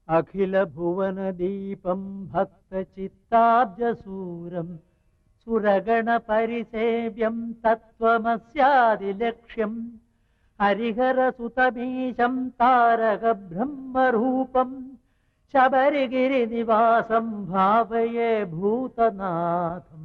अखिल भुवन दीपं भक्तचित्ताब्जसूरं सुरगण परिसेव्यं तत्त्वमस्यादिलक्ष्यं हरिहर सुतमीशं तारक ब्रह्मरूपं शबरिगिरिनिवासं भावये भूतनाथम्।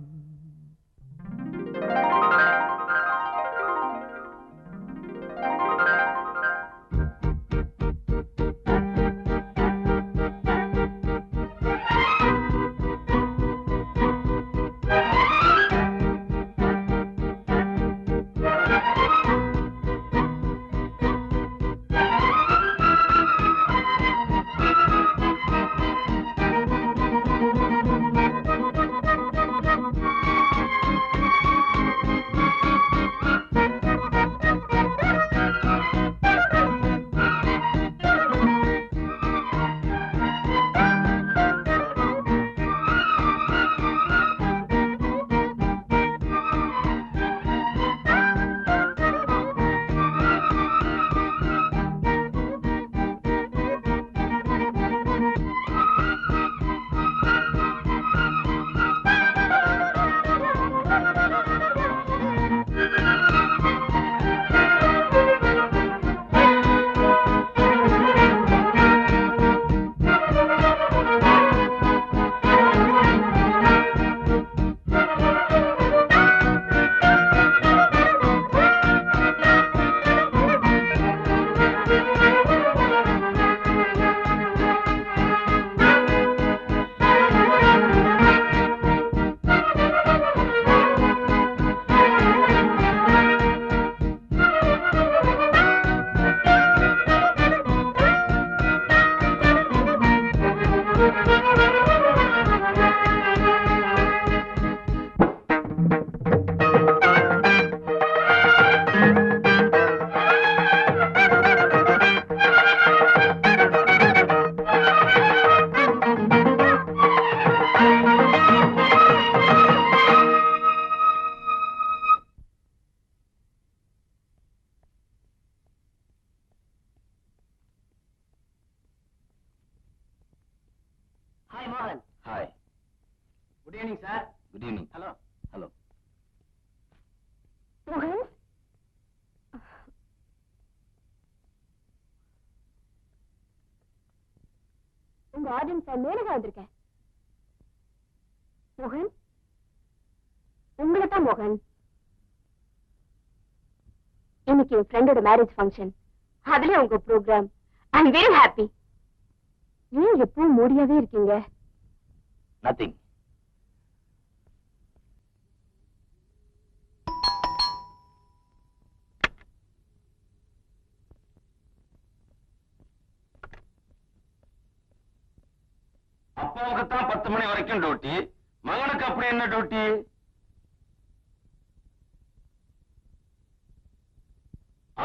Hi, Mohan. Hi. Good evening, sir. Good evening. Hello. Hello. Mohan? உங்க ஆடியன்ஸ் மேலதான் வந்திருக்கேன். மோகன், உங்களை தான் மோகன். இன்னைக்கு என் ஃப்ரெண்டோட மேரேஜ் ஃபங்க்ஷன், அதுல உங்க programme. I am very happy. ஏன் எப்பவும் மூடியாவே இருக்கீங்க? Nothing. அப்பாவுக்கு தான் 10 மணி வரைக்கும் டியூட்டி, மகனுக்கு அப்படி என்ன டியூட்டி?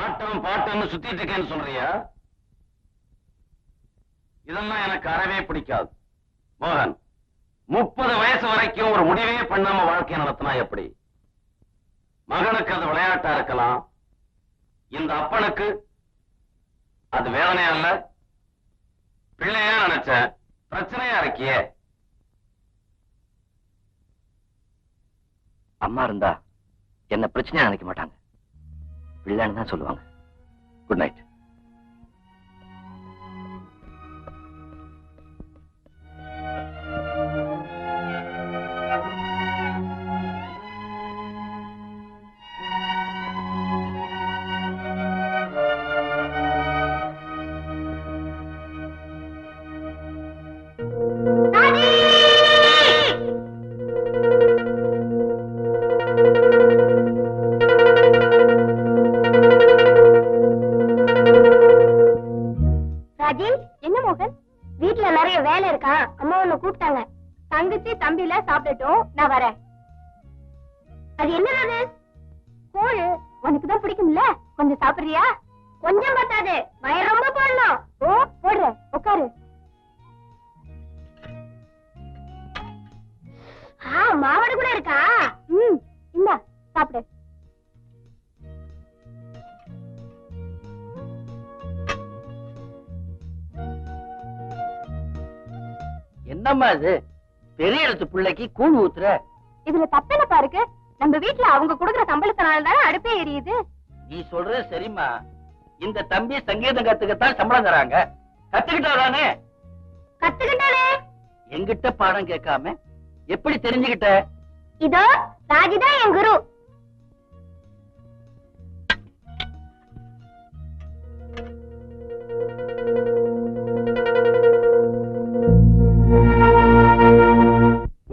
ஆட்டம் பாட்டம்னு சுத்திட்டு இருக்கேன்னு சொல்றியா? இதெல்லாம் எனக்கு அறவே பிடிக்காது. மோகன், 30 வயசு வரைக்கும் ஒரு முடிவே பண்ணாம வாழ்க்கை நடத்தினா எப்படி? மகனுக்கு அது விளையாட்டா இருக்கலாம், இந்த அப்பனுக்கு அது வேதனையா இல்ல, பிள்ளையா நினைச்ச பிரச்சனையா இருக்கியே. அம்மா இருந்தா என்ன பிரச்சனையா நினைக்க மாட்டாங்க, பிள்ளைன்னு தான் சொல்லுவாங்க. Good night. வீட்டுல நிறைய வேலை இருக்கா, அம்மா உன்னை கூப்பிட்டாங்க. தங்கச்சி தம்பில சாப்பிடட்டும், நான் வரேன். அது என்னது? கோழு உனக்குதான் பிடிக்கும்ல, கொஞ்சம் சாப்பிடுறியா? கொஞ்சம் பத்தாது, வயிறு ரொம்ப போடணும். ஓ போடுற, உட்காரு. மாவடு கூட இருக்கா? இந்தா சாப்பிடு. என்னம்மா இது பெரிய இடத்து பிள்ளைக்கு கூழ் ஊத்துற? இதுல தப்பென்னப்பா இருக்கு? நம்ம வீட்டுல அவங்க கொடுக்குற சம்பளத்தினால தானே அடுப்பே எரியுது. நீ சொல்றது சரிம்மா. இந்த தம்பி சங்கீதம் கத்துக்கத்தான் சம்பளம் தராங்க. கத்துக்கிட்டாதானே? கத்துக்கிட்டானே. எங்கிட்ட பாடம் கேட்காம எப்படி தெரிஞ்சுக்கிட்ட? இதோ ராஜிதான் என் குரு.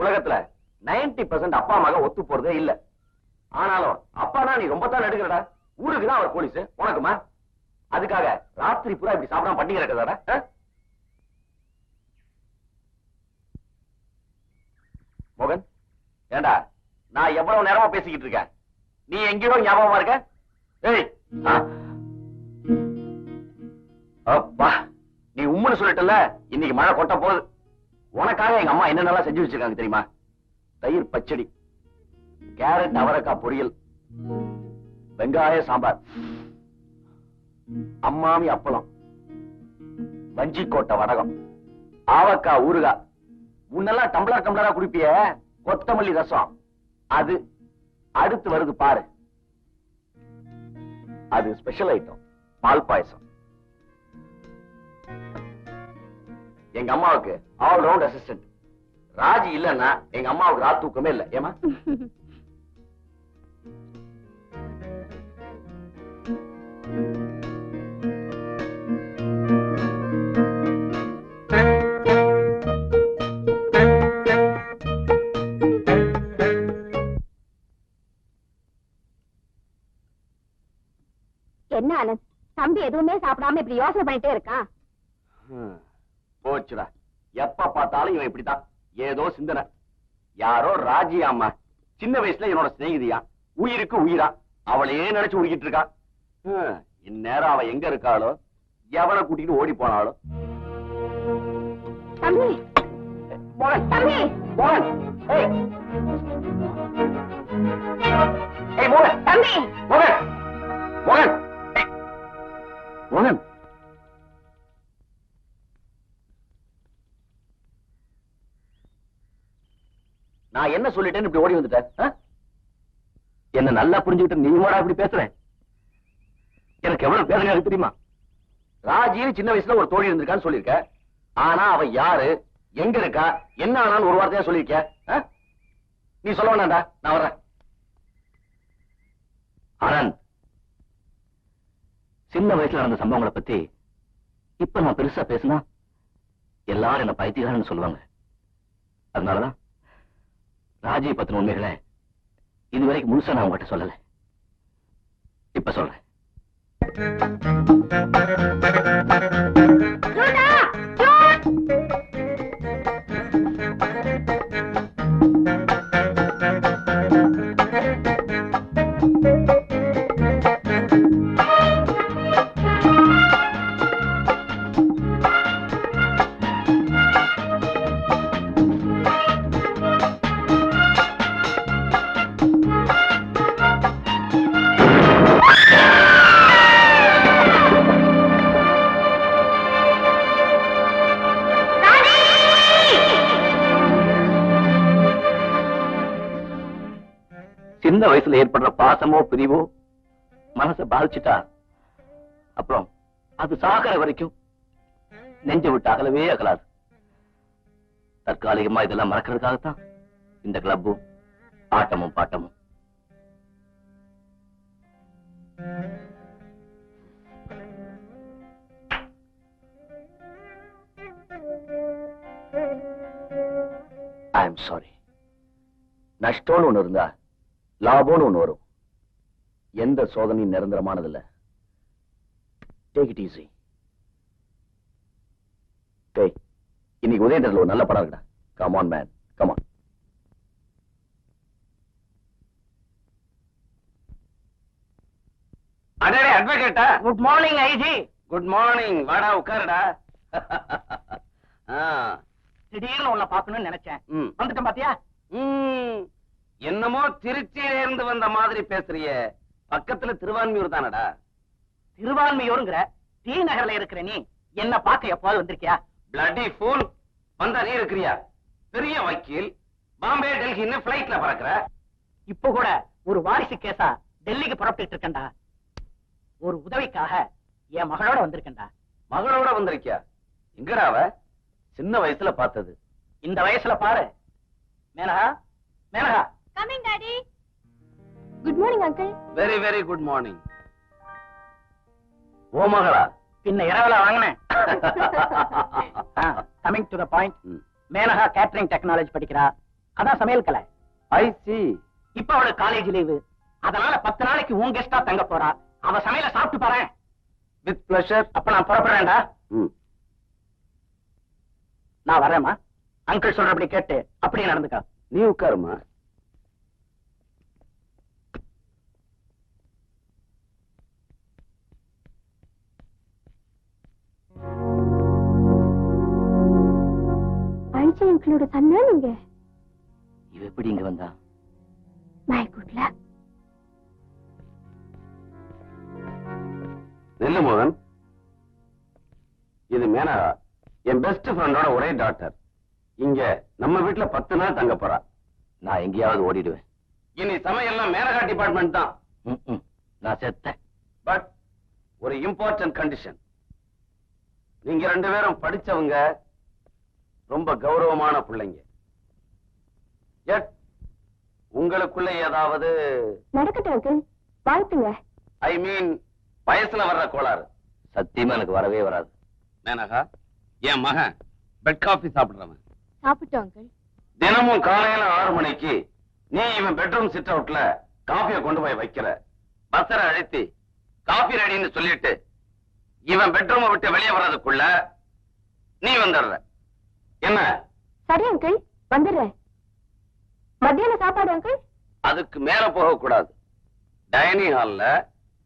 உலகத்துல 90% அப்பா மக ஒத்து போறதே இல்ல. ஆனாலும் அப்பானா நீ ரொம்ப தான் நடுக்கிறடா. ஊருக்கு தான் அவர் போலீஸ், உனக்குமா? அதுக்காக ராத்திரி பூரா இப்படி சாப்பிடாம பண்ணி கிடக்குதாடா? மோகன், ஏண்டா நான் எவ்வளவு நேரமா பேசிக்கிட்டு இருக்கேன், நீ எங்கேயோ ஞாபகமா இருக்க? ஏய், அப்பா நீ உம்முன்னு சொல்லிட்டல, இன்னைக்கு மழை கொட்ட போகுது. உனக்காக எங்க அம்மா என்னென்னலாம் செஞ்சு வச்சிருக்காங்க தெரியுமா? தயிர் பச்சடி, கேரட் அவரைக்காய் பொரியல், வெங்காய சாம்பார், அம்மாமி அப்பளம், வஞ்சிக்கோட்டை வடகம், ஆவக்காய் ஊறுகாய். முன்னெல்லாம் டம்ளர் டம்ளரா குடிப்பிய கொத்தமல்லி ரசம், அது அடுத்து வருது பாரு. அது ஸ்பெஷல் ஐட்டம், பால் பாயசம். எங்க அம்மாவுக்கு ஆல் ரவுண்ட் அசிஸ்டன்ட். ராஜி இல்லன்னா எங்க அம்மாவுக்கு ராத் தூக்கமே இல்ல. ஏமா? என்ன ஆனந்த், தம்பி எதுவுமே சாப்பிடாம இப்படி யோசனை பண்ணிட்டே இருக்கான்? போச்சுடா, எப்ப பார்த்தாலும் இவன் இப்படித்தான், ஏதோ சிந்தனை. யாரோ ராஜி அம்மா சின்ன வயசுல என்னோட சிநேகிதியா, உயிருக்கு உயிரா, அவளையே நினைச்சு உருகிட்டு இருக்கா. இந்நேரம் அவ எங்க இருக்காளோ, எவனை கூட்டிட்டு ஓடி போனாலும். தம்பி, மோகன், தம்பி, மோகன், ஏய், ஏய் மோகன், தம்பி, மோகன், மோகன், மோகன். நான் என்ன சொல்லிட்டேன்னு இப்படி ஓடி வந்துட்டேன்? என்ன நல்லா புரிஞ்சுக்கிட்டு நீ கூட இப்படி பேசுற? எனக்கு எவ்வளவு பேசுறா தெரியுமா? ராஜின்னு சின்ன வயசுல ஒரு தோழி இருந்திருக்கான்னு சொல்லிருக்க. ஆனா அவ யாரு, எங்க இருக்கா, என்ன ஆனாலும் ஒரு வார்த்தையா சொல்லிருக்க. நீ சொல்ல வேண்டாம்டா, நான் வர்றேன். ஆனந்த், சின்ன வயசுல நடந்த சம்பவங்களை பத்தி இப்ப நான் பெருசா பேசினா எல்லாரும் என்ன பைத்தியக்காரன்னு சொல்லுவாங்க. அதனாலதான் ராஜி பத்தின உண்மைகளை இதுவரைக்கும் முழுசா நான் உங்ககிட்ட சொல்லல. இப்ப சொல்றேன். சின்ன வயசுல ஏற்படுற பாசமோ பிரிவோ மனசை பாதிச்சுட்டா அப்புறம் அது சாகர வரைக்கும் நெஞ்ச விட்டு அகலவே அகலாது. தற்காலிகமா இதெல்லாம் மறக்கிறதுக்காகத்தான் இந்த கிளப்பும் ஆட்டமும் பாட்டமும். I am sorry. நஷ்டம்னு ஒண்ணு இருந்தா லாபம்னு ஒண்ணு வரும். எந்த சோதனையும் நிரந்தரமானதில்ல. Take it easy. டேய், இன்னைக்கு உதயநிதியில ஒரு நல்ல படம் இருக்குடா. Come on man, come on. அடே அட்வொகேட்டா, good morning IG. Good morning. வாடா உட்காருடா. திடீர்னு உன்னை பாக்கணும்னு நினைச்சேன். வந்துட்டேன் பாத்தியா? என்னமோ திருச்சியில இருந்து வந்த மாதிரி பேசுறிய. பக்கத்துல திருவான்மியூர் தானடா? திருவான்மியூருங்கிற டி நகர்ல இருக்கிற நீ என்ன பாக்க எப்பாவது வந்திருக்கியா? Bloody fool. வந்தா நீ இருக்கிறியா? பெரிய வக்கீல், பாம்பே டெல்லின்னு பிளைட்ல பறக்குற. இப்ப கூட ஒரு வாரிசு கேசா டெல்லிக்கு புறப்பட்டு இருக்கேன்டா. ஒரு உதவிக்காக என் மகளோட வந்திருக்கேன்டா. மகளோட வந்திருக்கியா? எங்கடா அவ? சின்ன வயசுல பார்த்தது. இந்த வயசுல பாரு. Menaka, Menaka. Coming daddy. Good morning uncle. Very very good morning. ஓ மகளா? பின்ன இரவலா வாங்கினேன். Coming to the point. Menaka catering technology படிக்கிறா. அதான் சமையல் கலை. ஐ சி. இப்ப அவளுக்கு காலேஜ் லீவு. அதனால 10 நாளைக்கு உன் கெஸ்டா தங்க போறா. அவ சமையல சாப்பிட்டு பாறேன். With pleasure. அப்ப நான் புறப்படுறேன்டா. நான் வரேம்மா. அங்கிள் சொல்றபடி கேட்டு அப்படியே நடந்துக்கா. நீ உட்காருமா. அழிச்ச எங்களோட சன்னா நீங்க? இவ எப்படி இங்க வந்தா? My good luck. நெல்லு மோகன், இது மேனகா, என் பெஸ்ட் ஃப்ரெண்டோட ஒரே டாக்டர். இங்க நம்ம வீட்டுல 10 நாள் தங்க போறா. நான் எங்கேயாவது ஓடிடுவேன். இனி சமையல்லாம் மேனகா டிபார்ட்மெண்ட் தான். நான் செத்தேன். பட் ஒரு இம்பார்ட்டன்ட் கண்டிஷன். நீங்க 2 பேரும் படிச்சவங்க, ரொம்ப கௌரவமான பிள்ளைங்க. எட் உங்களுக்குள்ள ஏதாவது நடக்கட்டும் அங்கிள், வாழ்த்துங்க. ஐ மீன் வயசுல வர்ற கோளாறு? சத்தியமா எனக்கு வரவே வராது. மேனகா, என் மகன் பெட் காஃபி சாப்பிடுறவன். சாப்பிட்டோம் அங்கிள். தினமும் காலையில 6 மணிக்கு நீ இவன் பெட்ரூம் சிட் அவுட்ல காஃபியை கொண்டு போய் வைக்கிற. பஸ்ஸரை அழுத்தி காஃபி ரெடின்னு சொல்லிட்டு இவன் பெட்ரூமை விட்டு வெளியே வர்றதுக்குள்ள நீ வந்துடுற. என்ன? சரி அங்கிள், வந்துடுறேன். மத்தியான சாப்பாடு அங்கிள்? அதுக்கு மேல போக கூடாது. டைனிங் ஹால்ல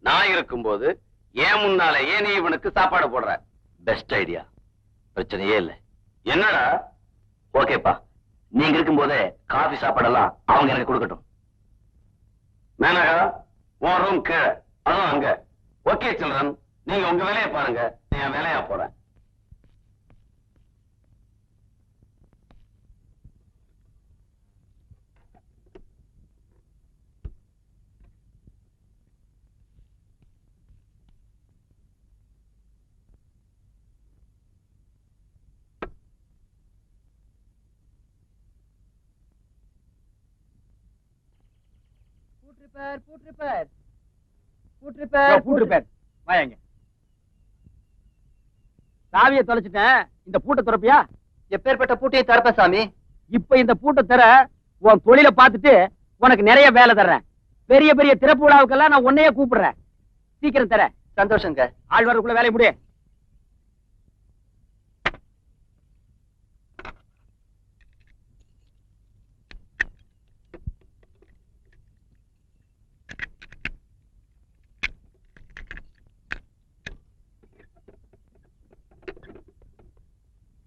நான் இருக்கும்போது ஏன் முன்னாலேயே நீ இவனுக்கு சாப்பாடு போடுற. Best idea. பிரச்சனையே இல்லை. என்னடா? ஓகேப்பா, நீங்க இருக்கும்போதே காபி சாப்பாடெல்லாம் அவங்க எனக்கு கொடுக்கட்டும். மேனகா, உன் ரூம் கீழே, அதுவும் அங்க. ஓகே சில்ட்ரன், நீங்க உங்க வேலையை பாருங்க, என் வேலையா போறேன். சாவியை தொலைச்சிட்டேன். இந்த பூட்டை திறப்பியா? எப்பேற்பட்ட பூட்டையை திறப்ப சாமி? இப்ப இந்த பூட்டை தர உன் தொழிலை பார்த்துட்டு உனக்கு நிறைய வேலை தர்றேன். பெரிய பெரிய திறப்பு விழாவுக்கெல்லாம் நான் உன்னையே கூப்பிடுறேன். சீக்கிரம் தர. சந்தோஷங்க. ஆள் வரக்குள்ள வேலையை முடிய.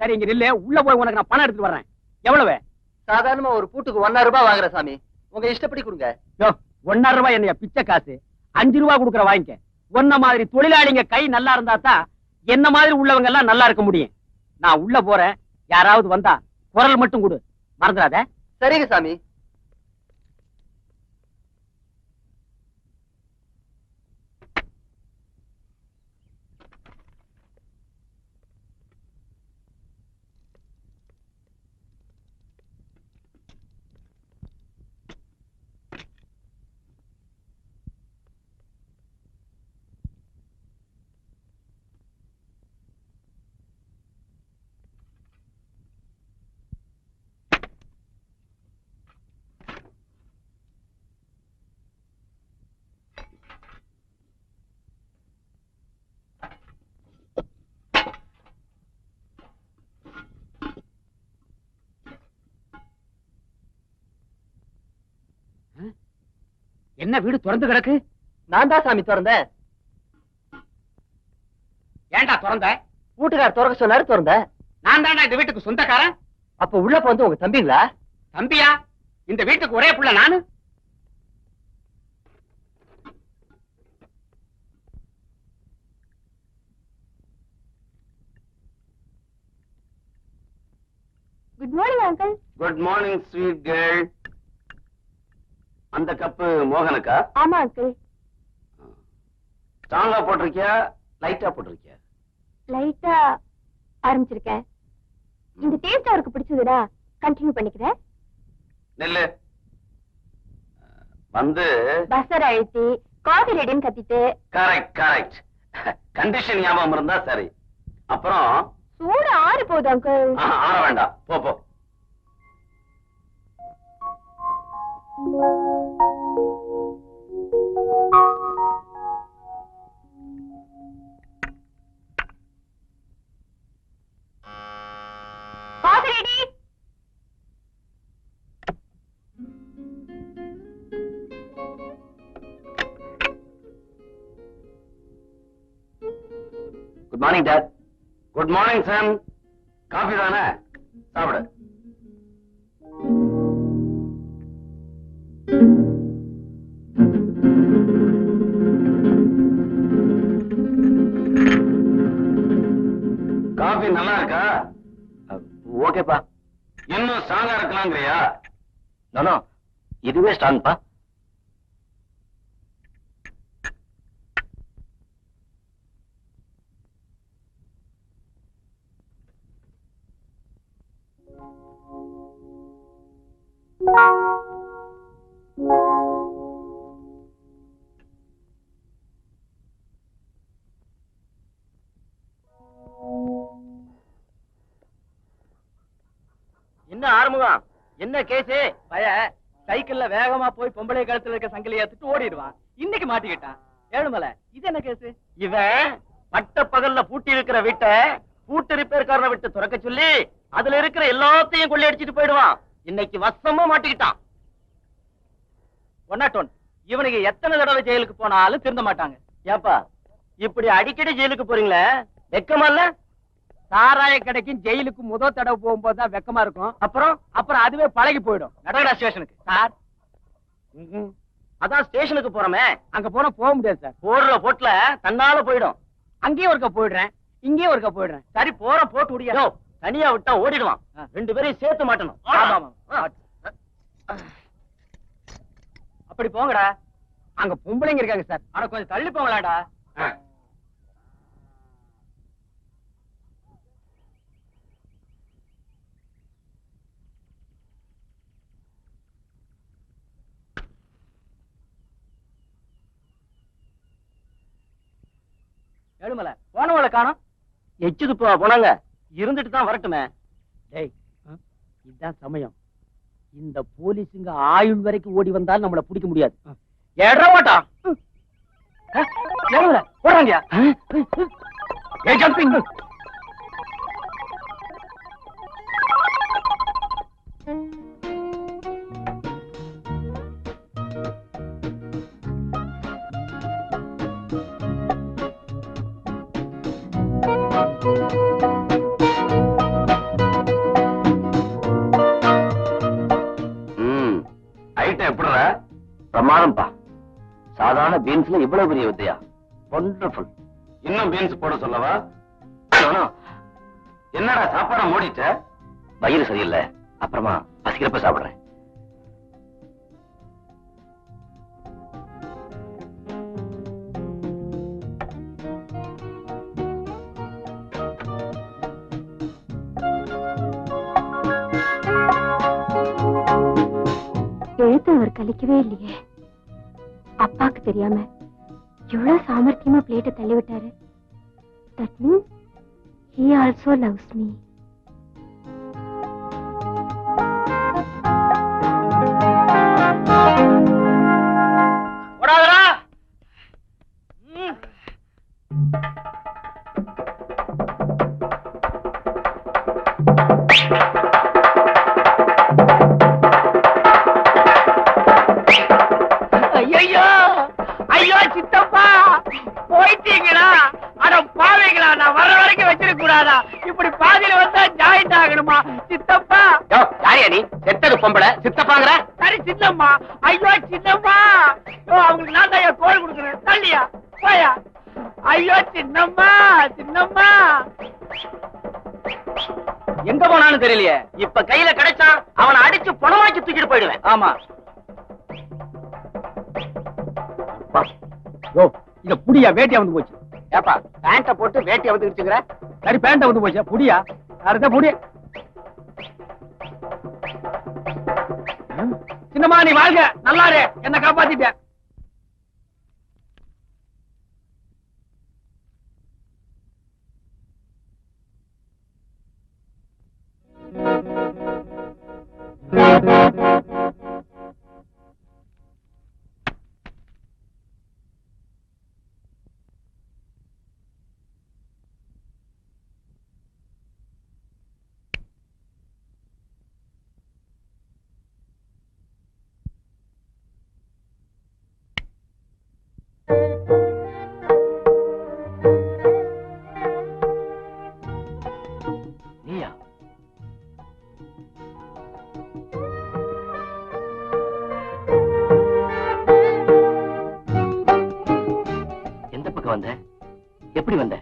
சரி, இங்க நில்லு. உள்ள போய் உனக்கு நான் பணம் எடுத்துட்டு வர்றேன். எவ்வளவு? சாதாரணமா ஒரு பூட்டுக்கு 1.5 ரூபாய் வாங்குற சாமி. உங்க இஷ்டப்படி கொடுங்க. 1.5 ரூபாய் என்னையா பிச்சை காசு? 5 ரூபாய் கொடுக்குற வாங்கிக்க. ஒன்ன மாதிரி தொழிலாளிங்க கை நல்லா இருந்தா தான் என்ன மாதிரி உள்ளவங்க எல்லாம் நல்லா இருக்க முடியும். நான் உள்ள போறேன். யாராவது வந்தா குரல் மட்டும் கொடு, மறந்துடாத. சரிங்க சாமி. என்ன வீடு திறந்து கிடக்கு? நான் தான் சாமி திறந்தேன். ஏன்டா திறந்த? வீட்டுக்கார திறக்க சொன்னாரு, திறந்தேன். நான் தான்டா இந்த வீட்டுக்கு சொந்தக்காரன். அப்ப உள்ள வந்து உங்க தம்பிங்களா? தம்பியா? இந்த வீட்டுக்கு ஒரே புள்ள நானு. Good morning uncle. Good morning sweet girl. அந்த கப்பு மோகனுக்கா? ஆமா அங்கிள். ஸ்ட்ராங்கா போட்டிருக்கியா லைட்டா போட்டிருக்கியா? லைட்டா ஆரம்பிச்சிருக்கேன். இந்த டேஸ்ட் அவருக்கு பிடிச்சதுடா, கண்டினியூ பண்ணிக்கிறேன். நெல்லு வந்து பஸ்ஸர் அழுத்தி காஃபி ரெடின்னு கத்திட்டு. Correct correct. கண்டிஷன் ஞாபகம் இருந்தா சரி. அப்புறம் சூடு ஆறி போகுது அங்கிள். ஆற வேண்டாம், போ போ. Coffee ready. Good morning dad. Good morning son. Coffee தானே, சாப்பிடு. காபி நல்லா இருக்கா? ஓகேப்பா. இன்னும் ஸ்ட்ராங்கா இருக்கலாங்கிறியா? நானோ இதுவே ஸ்ட்ராங்ப்பா. என்ன ஆறுமுகம், என்ன கேஸ்? பய சைக்கிள்ல வேகமா போய் பொம்பளை கழுத்துல இருக்க சங்கிலியை எடுத்துட்டு ஓடிடுவான். இன்னைக்கு மாட்டிக்கிட்டான். ஏழுமலை, இது என்ன கேஸ்? இவன் பட்ட பகல்ல பூட்டி இருக்கிற வீட்டை பூட்டு ரிப்பேர்காரனை விட்டு துறக்க சொல்லி அதுல இருக்கிற எல்லாத்தையும் கொள்ளையடிச்சிட்டு போயிடுவான். இன்னைக்கு வசமா மாட்டிக்கிட்டான். ஒன்னாட்டோன், இவனுக்கு எத்தனை தடவை ஜெயிலுக்கு போனாலும் திருந்த மாட்டாங்க. ஏப்பா இப்படி அடிக்கடி ஜெயிலுக்கு போறீங்களே, வெக்கமா இல்ல? சாராய கடைக்கும் ஜெயிலுக்கு முதல் தடவை போகும்போதுதான் வெக்கமா இருக்கும். அப்புறம் அதுவே பழகி போயிடும். நடக்கடா ஸ்டேஷனுக்கு. சார், அதான் ஸ்டேஷனுக்கு போறோமே, அங்க போக முடியாது சார். போடுற போட்டுல தன்னால போயிடும். அங்கேயும் ஒருக்க போயிடுறேன், இங்கேயும் ஒருக்க போயிடுறேன். சரி போற போட்டு முடியாது. தனியா விட்டா ஓடிடுவான். ரெண்டு பேரையும் சேர்த்து மாட்டணும். அப்படி போங்கடா. அங்க பொம்பளைங்க இருக்காங்க சார். ஆனா கொஞ்சம் தள்ளி போங்களாடா. ஏழுமலை, போனவளை காணோம். எச்சுது போனாங்க. இருந்துட்டு தான் வரட்டுமே. டேய், இதுதான் சமயம். இந்த போலீஸுங்க ஆயுள் வரைக்கும் ஓடி வந்தாலும் நம்மள பிடிக்க முடியாது. ஏடுற மாட்டா. ஏழுமலை, போறாங்க. ஜம்பிங். ஐட்டம் எப்படிடா? பிரமாதம்பா. சாதாரண பீன்ஸ்ல இவ்வளவு பெரிய வித்தையா? வண்டர்ஃபுல். இன்னும் பீன்ஸ் போட சொல்லவா? என்னடா சாப்பாட மூடிட்ட? வயிறு சரியில்லை, அப்புறமா பசிக்கிறப்ப சாப்பிடுறேன். எழுத்து அவர் கலிக்கவே இல்லையே. அப்பாக்கு தெரியாம எவ்வளவு சாமர்த்தியமா பிளேட்டை தள்ளி விட்டாரு. That means he also loves me. ஓடாதடா. ஐயோ ஐயோ சித்தப்பா, போயிட்டீங்களா? அட பாவீங்களா, நான் வர வரைக்கும் வச்சிருக்க கூடாதா? இப்படி பாதியில வந்தா ஜாயிண்ட் ஆகணுமா? சித்தப்பா. யாரியா நீ? செத்தது பொம்பளை சித்தப்பாங்கிற? சரி சின்னம்மா. ஐயோ சின்னம்மா, அவங்களுக்கு நான் தான் கோல் கொடுக்குறேன். தள்ளியா போயா. ஐயோ சின்னம்மா, சின்னம்மா. எங்க போனான்னு தெரியலையே. இப்ப கையில கிடைச்சா அவனை அடிச்சு பணமாக்கி தூக்கிட்டு போயிடுவேன். ஆமா. ஓ, இத புடியா, வேட்டியா வந்து போச்சு. ஏப்பா பேண்ட போட்டு வேட்டியை வந்து வச்சுக்கிற. சரி, பேண்ட வந்து போச்சு. புடியா, அடுத்த புடி. சின்னம்மா நீ வாழ்க, நல்லாரு, என்ன காப்பாத்திட்ட. வந்த? எப்படி வந்த?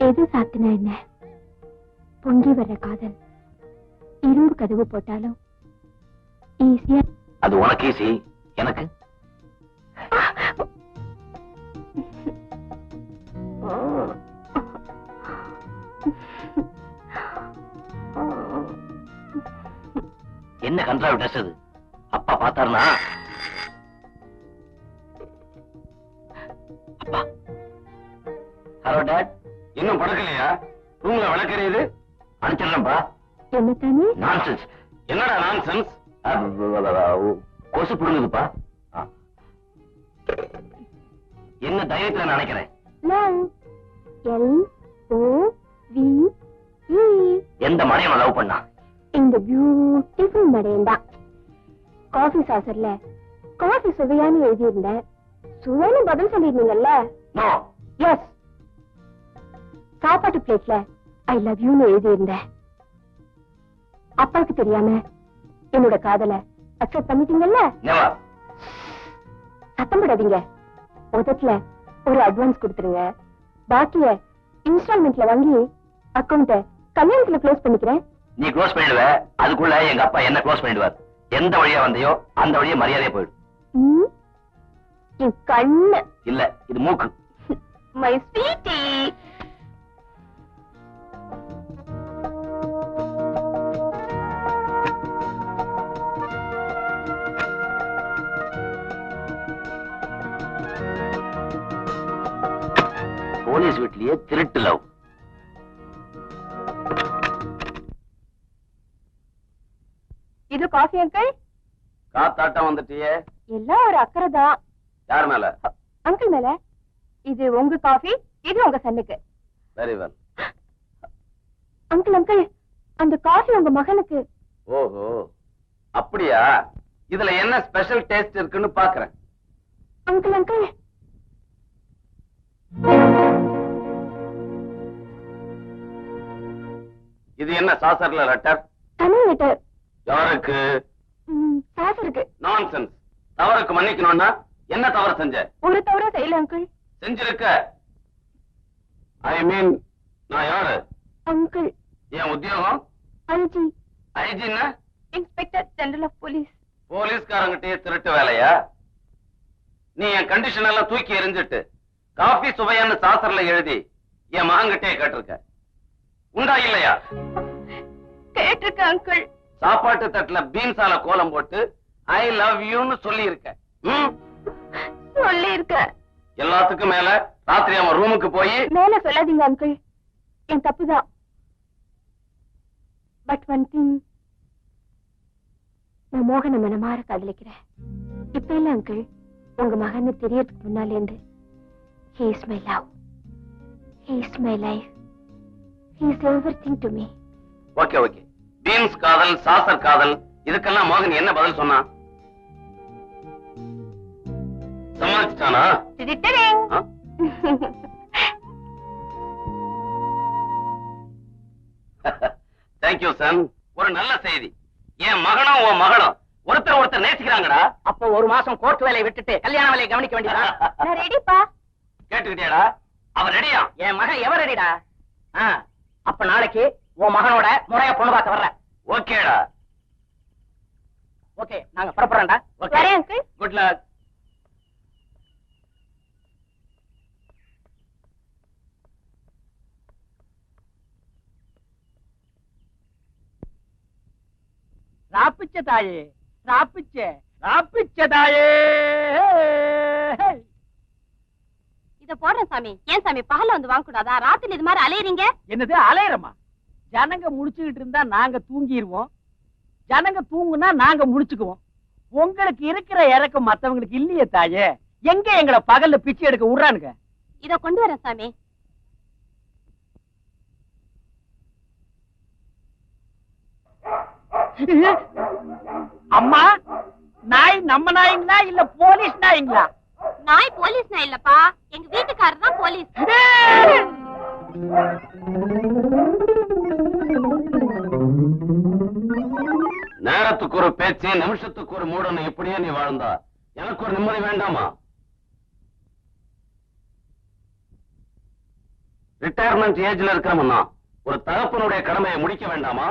எது சாத்தினா என்ன? பொங்கி வர்ற காதல் இரும்பு கதவு போட்டாலும் ஈஸியா. அது உனக்கு ஈஸி, எனக்கு என்ன கன்றாவி ட்ரெஸ் அது? அப்பா பார்த்தாருனா? அப்பா. Hello dot. இன்னும் படுக்கலையா? ரூம்ல விளக்கறியுது. அனுப்பிச்சிடுறேன்பா. என்ன தானே? நான்சென்ஸ். என்னடா நான்சென்ஸ்? கொசு புடுங்குதுப்பா. என்ன தைரியத்துல நினைக்கிறேன்? எந்த மனையை லவ் பண்ணா? இந்த பியூட்டிஃபுல் மடையண்டா. காஃபி சாசர்ல காஃபி சுவையானு எழுதியிருந்தேன். சுவைன்னு பதில் சொல்லிருந்தீங்கல்ல? நோ. எஸ். சாப்பாட்டு பிளேட்ல ஐ லவ் யூன்னு எழுதியிருந்தேன். அப்பாவுக்கு தெரியாம என்னோட காதலை அக்செப்ட் பண்ணிட்டீங்கல்ல? நெவர். சத்தம் போடாதீங்க. முதல்ல ஒரு அட்வான்ஸ் கொடுத்துருங்க. பாக்கிய இன்ஸ்டால்மெண்ட்ல வாங்கி அக்கௌண்ட கல்யாணத்துல க்ளோஸ் பண்ணிக்கிறேன். நீ க்ளோஸ் பண்ணிடுவ, அதுக்குள்ள எங்க அப்பா என்ன க்ளோஸ் பண்ணிடுவார். எந்த வழியா வந்தியோ அந்த வழியா மரியாதையா போயிடும். என் கண்ணு இல்ல, இது மூக்கு. My sweetie. போலீஸ் வீட்லயே திருட்டு லவ். இது காஃபி அங்கிள். காத்தாட்டம் வந்துட்டியே. எல்லாம் ஒரு அக்கறை தான். யார் மேல? அங்கிள் மேல. இது உங்க காஃபி, இது உங்க சன்னுக்கு. Very well. அங்கிள் அங்கிள், அந்த காஃபி உங்க மகனுக்கு. ஓஹோ, அப்படியா? இதுல என்ன ஸ்பெஷல் டேஸ்ட் இருக்குன்னு பாக்குறேன். அங்கிள் அங்கிள், இது என்ன சாசர்ல லெட்டர்? தமிழ் லெட்டர். யாருக்கு? சாசருக்கு. நான்சென்ஸ். தவறுக்கு மன்னிக்கணும்னா என்ன தவறு செஞ்ச? ஒரு தவறு செய்யல அங்கிள். செஞ்சிருக்க. ஐ மீன், நான் யாரு? அங்கிள். என் உத்தியோகம்? ஐஜி. ஐஜின்னா? Inspector general of police. போலீஸ்காரங்கிட்டே திருட்டு வேலையா? நீ என் கண்டிஷன் எல்லாம் தூக்கி எறிஞ்சிட்டு காபி சுவையான்னு சாசர்ல எழுதி என் மகன்கிட்டே கேட்டிருக்க. உண்டா இல்லையா? கேட்டிருக்க அங்கிள். சாப்பாட்டு தட்டுல பீன்ஸால கோலம் போட்டு ஐ லவ் யூன்னு சொல்லி இருக்க. சொல்லி இருக்க. எல்லாத்துக்கும் மேல ராத்திரி அவன் ரூமுக்கு போய். மேல சொல்லாதீங்க அங்கிள், என் தப்புதான். பட் ஒன் திங், நான் மோகன மனமாற காதலிக்கிறேன். இப்ப இல்ல அங்கிள், உங்க மகன்னு தெரியறதுக்கு முன்னால இருந்து he is my love, he is my life, he is everything to me. Okay okay. Beans காதல், சாசர் காதல், இதுக்கெல்லாம் மோகன் என்ன பதில் சொன்னா? சமாளிச்சிட்டானா? Thank you Sun. ஒரு நல்ல செய்தி. என் மகனும் உன் மகளும் ஒருத்தர் நேசிக்கிறாங்க. விட்டாங்கடா. அப்ப ஒரு மாசம் கோர்ட் வேலையை விட்டுட்டு கல்யாண வேலையை கவனிக்க வேண்டியதா? நான் ரெடிப்பா. கேட்டுக்கிட்டியாடா? அவன் ரெடியா? என் மகன் எவர் ரெடிடா? அப்ப நாளைக்கு உன் மகனோட முறையா பொண்ணு பார்க்க வர்ற. ஓகேடா. ஓகே, நாங்க புறப்படுறோம்டா. வரேன் அங்கிள். Good luck. ராப்பிச்ச தாயே, ராப்பிச்ச தாயே. இத போடுறேன் சாமி. ஏன் சாமி பகல்ல வந்து வாங்க கூடாதா? ராத்திரி இது மாதிரி அலையறீங்க. என்னது அலையறமா? ஜனங்க முடிச்சுக்கிட்டு இருந்தா நாங்க தூங்கிடுவோம், ஜனங்க தூங்குனா நாங்க முடிச்சுக்குவோம். உங்களுக்கு இருக்கிற இறக்கம் மத்தவங்களுக்கு இல்லையே தாயே. எங்க எங்களை பகல்ல பிச்சை எடுக்க விடுறானுங்க? இத கொண்டு வரேன் சாமி. அம்மா, நாய் நம்ம நாய்ங்களா இல்ல போலீஸ் நாய்ங்களா? நாய் போலீஸ் நாய் இல்லப்பா, எங்க வீட்டுக்காரர் தான் போலீஸ். நேரத்துக்கு ஒரு பேச்சு, நிமிஷத்துக்கு ஒரு மூடணும். இப்படியே நீ வாழ்ந்தா எனக்கு ஒரு நிம்மதி வேண்டாமா? ரிட்டையர்மெண்ட் ஏஜ்ல இருக்கிறவனா ஒரு தகப்பனுடைய கடமையை முடிக்க வேண்டாமா?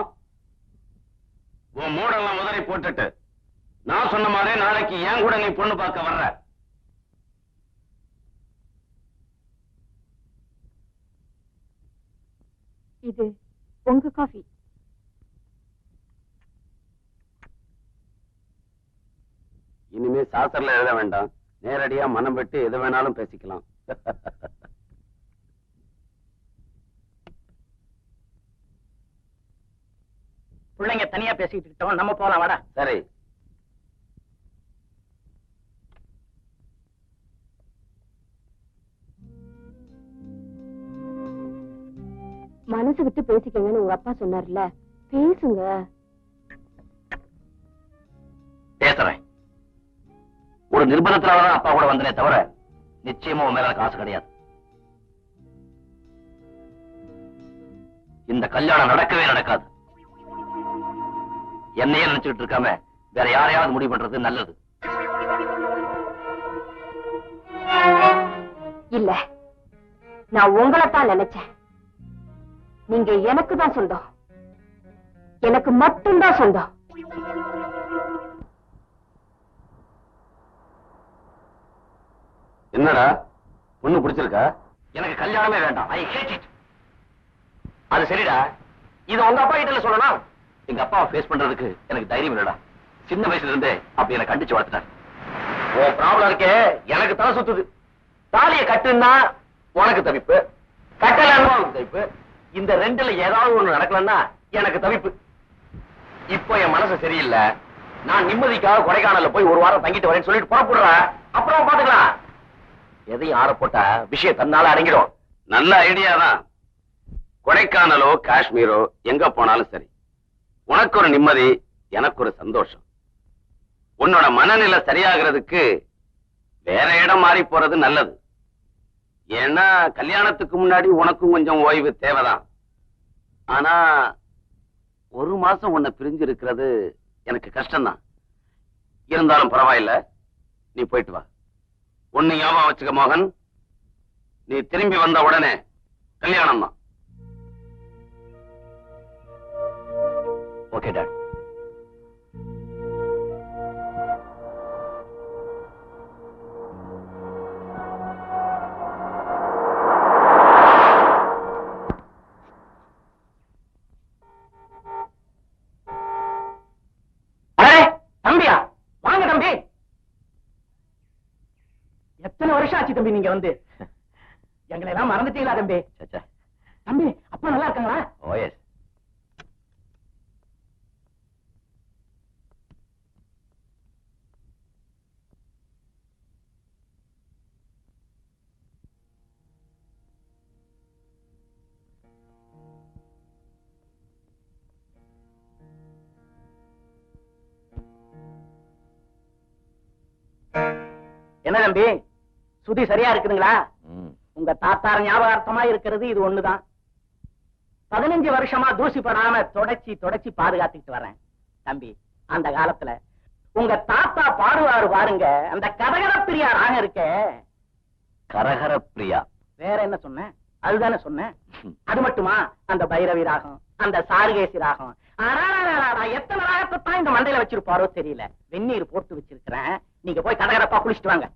உன் மூடெல்லாம் உதறி போட்டுட்டு நான் சொன்ன மாதிரி நாளைக்கு ஏன் கூட நீ பொண்ணு பார்க்க வர்ற. இது உங்க காஃபி. இனிமே சாஸ்திரத்துல எழுத வேண்டாம், நேரடியா மனம் விட்டு எது வேணாலும் பேசிக்கலாம். பிள்ளைங்க தனியா பேசிக்கிட்டு இருக்கோம், நம்ம போலாம் வாடா. சரி. மனசு விட்டு பேசிக்கங்கன்னு உங்க அப்பா சொன்னார்ல, பேசுங்க. பேசுறேன். ஒரு நிர்பந்தத்தினாலதான் அப்பா கூட வந்தனே தவிர நிச்சயமா உன் மேல எனக்கு ஆசை கிடையாது. இந்த கல்யாணம் நடக்கவே நடக்காது. என்னையே நினைச்சுட்டு இருக்காம வேற யாரையாவது முடிவு பண்றது நல்லது. இல்ல, நான் உங்களைத்தான் நினைச்சேன். நீங்க எனக்கு தான் சொந்தம், எனக்கு மட்டும்தான் சொந்தம். என்னடா பொண்ணு பிடிச்சிருக்கா? எனக்கு கல்யாணமே வேண்டாம். ஐ ஹேட் இட். அது சரிடா, இது உங்க அப்பா கிட்ட சொல்லணும். எங்க அப்பாவை ஃபேஸ் பண்றதுக்கு எனக்கு தைரியம் இல்லடா. சின்ன வயசுல இருந்தே அப்படி எனக்கு கண்டிச்சு வளர்த்துட்டார். உன் ப்ராப்ளம் இருக்கே எனக்கு தலை சுத்துது. தாலியை கட்டுன்னா உனக்கு தவிப்பு, கட்டலன்னா உனக்கு தவிப்பு. இந்த ரெண்டுல ஏதாவது ஒண்ணு நடக்கலன்னா எனக்கு தவிப்பு. இப்போ என் மனசு சரியில்லை. நான் நிம்மதிக்காக கொடைக்கானல்ல போய் ஒரு வாரம் தங்கிட்டு வரேன்னு சொல்லிட்டு புறப்படுறேன். அப்புறம் பாத்துக்கலாம். எதையும் ஆற போட்டா விஷயம் தன்னால அடங்கிடும். நல்ல ஐடியா தான். கொடைக்கானலோ காஷ்மீரோ எங்க போனாலும் சரி, உனக்கு ஒரு நிம்மதி, எனக்கு ஒரு சந்தோஷம். உன்னோட மனநிலை சரியாகிறதுக்கு வேற இடம் மாறி போறது நல்லது. ஏன்னா கல்யாணத்துக்கு முன்னாடி உனக்கும் கொஞ்சம் ஓய்வு தேவைதான். ஆனா ஒரு மாசம் உன்னை பிரிஞ்சு இருக்கிறது எனக்கு கஷ்டம்தான். இருந்தாலும் பரவாயில்ல, நீ போயிட்டு வா. ஒண்ணு ஞாபகம் வச்சுக்க மோகன், நீ திரும்பி வந்த உடனே கல்யாணம் தான். Okay dot. தம்பியா, வாங்க தம்பி. எத்தனை வருஷம் ஆச்சு தம்பி நீங்க வந்து? எங்களை எல்லாம் மறந்துட்டீங்களா தம்பி? தம்பி அப்பா நல்லா இருக்காங்களா? ஓ எஸ். என்ன தம்பி, சுதி சரியா இருக்குதுங்களா? உங்க தாத்தார ஞாபகார்த்தமா இருக்கிறது இது ஒண்ணுதான். 15 வருஷமா தூசி படாம தொடச்சி தொடச்சி பாதுகாத்துக்கிட்டு வரேன். தம்பி, அந்த காலத்துல உங்க தாத்தா பாடுவாரு பாருங்க, அந்த கரகர பிரியா ராகம் இருக்க. கரகர பிரியா வேற என்ன சொன்னேன்? அதுதானே சொன்னேன். அது மட்டுமா, அந்த பைரவி ராகம், அந்த சாருகேசி ராகம், எத்தனை ராகத்தை தான் இந்த மண்டையில வச்சிருப்பாரோ தெரியல. வெந்நீர் போட்டு வச்சிருக்கிறேன், நீங்க போய் கரகரப்பா குளிச்சுட்டு வாங்க.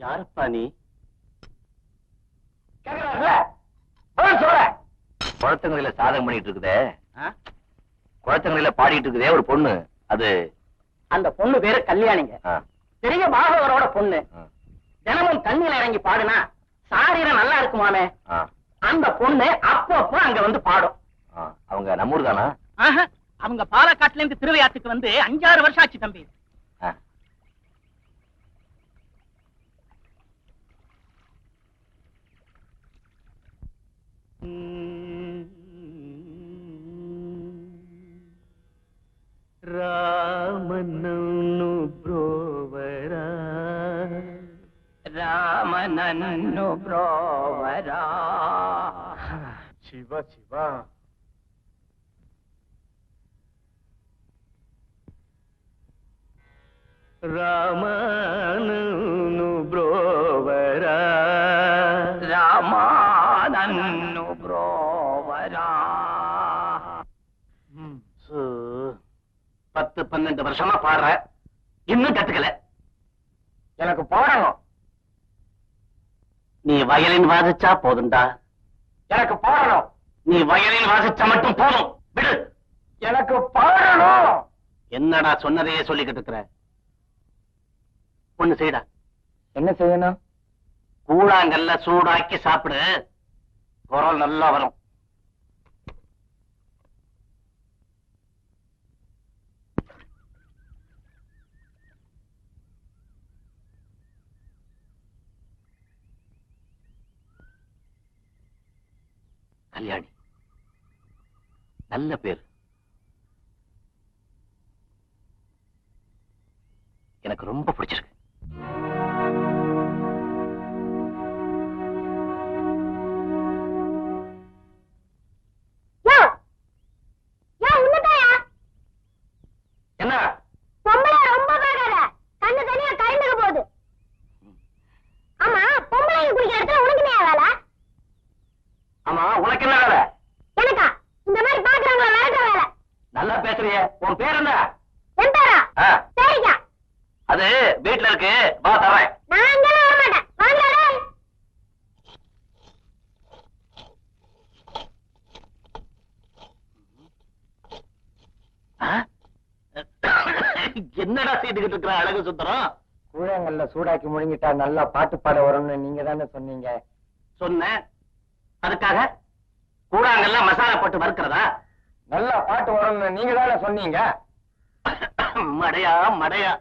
யாருப்பா நீ? குளத்தங்கரையில சாதகம் பண்ணிட்டு இருக்குதே, குளத்தங்கரையில பாடிட்டு இருக்குதே ஒரு பொண்ணு, அது அந்த பொண்ணு பேரு கல்யாணிங்க. பெரிய பாகவரோட பொண்ணு. தினமும் தண்ணியில இறங்கி பாடுனா சாரீரம் நல்லா இருக்குமாமே. அந்த பொண்ணு அப்பப்போ அங்க வந்து பாடும். அவங்க நம்மூர் தானா? அவங்க பாலக்காட்டுல இருந்து திருவையாத்துக்கு வந்து 5-6 வருஷம் ஆச்சு தம்பி. ರಾಮನನ್ನು ಬ್ರೋವರ ರಾಮನನ್ನು ಬ್ರೋವರ ಶಿವ ಶಿವ ರಾಮನನ್ನು ಬ್ರೋವರ ರಾಮನನ್ನು ಬ್ರೋವರ 10-12 வருஷமா பாடுற, இன்னும் கத்துக்கல. எனக்கு பாடணும். நீ வயலின் வாசிச்சா போதும்டா. எனக்கு பாடணும். நீ வயலின் வாசிச்சா மட்டும் போதும், விடு. எனக்கு பாடணும். என்னடா சொன்னதையே சொல்லிக்கிட்டு இருக்கிற? ஒண்ணு செய்டா. என்ன செய்யணும்? கூழாங்கல்ல சூடாக்கி சாப்பிடு, குரல் நல்லா வரும். கல்யாணி, நல்ல பேர். எனக்கு ரொம்ப பிடிச்சிருக்கு. என்ன பொம்பளை ரொம்ப பாக்காத, கண்ணு தனியா கரைந்துக்க போகுது. ஆமா, பொம்பளை குடிக்கிற இடத்துல உனக்கு என்ன வேலை? ஆமா, உனக்கு என்ன வேலை? எனக்கா? இந்த மாதிரி பாக்குறவங்கள விரட்டுற வேலை. நல்லா பேசுறிய. உன் பேர் என்ன? என் பேரா? சரிக்கா. அது வீட்டுல இருக்கு, வா தரேன். நான் அங்கெல்லாம் வர மாட்டேன். வாங்கடா. என்னடா செய்துகிட்டு இருக்கிற அழகு சுந்தரம்? கூழாங்கல்ல சூடாக்கி முழுங்கிட்டா நல்லா பாட்டு பாட வரும்னு நீங்க தானே சொன்னீங்க. சொன்னேன். அதுக்காக கூழாங்கல்ல மசாலா போட்டு வறுக்கிறதா? நல்லா பாட்டு வரும்னு நீங்க தானே சொன்னீங்க. மடையா மடையா,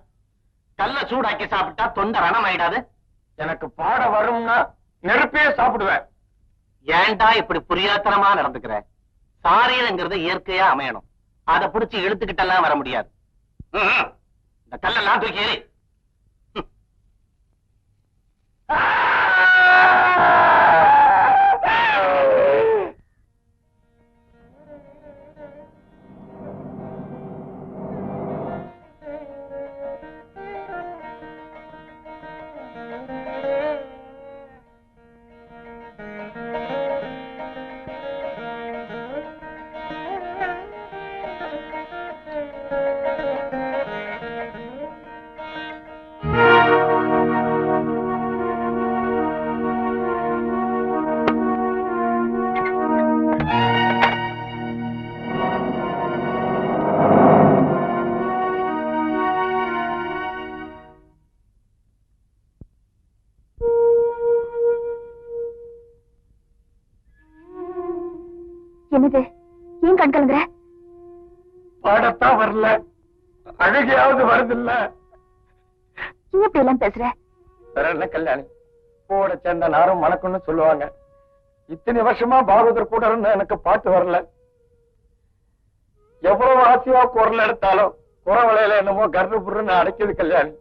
கல்ல சூடாக்கி சாப்பிட்டா தொண்டை ரணம் ஆயிடாது? எனக்கு பாட வரும்னா நெருப்பே சாப்பிடுவேன். ஏன்டா இப்படி புரியாத்தனமா நடந்துக்கிற? சாரீரங்கிறது இயற்கையா அமையணும். அதை புடிச்சு இழுத்துக்கிட்டெல்லாம் வர முடியாது. இந்த கல்லெல்லாம் தூக்கி எறி. என்னது? ஏன் கண் கலங்குற? பாடத்தான் வரல, அழகையாவது வருதில்ல. ஏன் இப்படி எல்லாம் பேசுற? வரல கல்யாணி, கூட சேர்ந்த நாரும் மணக்குன்னு சொல்லுவாங்க. இத்தனை வருஷமா பாகவதர் கூட இருந்து எனக்கு பாட்டு வரல. எவ்வளவு ஆசையா குரல் எடுத்தாலும் குறவளையில என்னமோ கர்ப்புன்னு அடைக்குது கல்யாணி.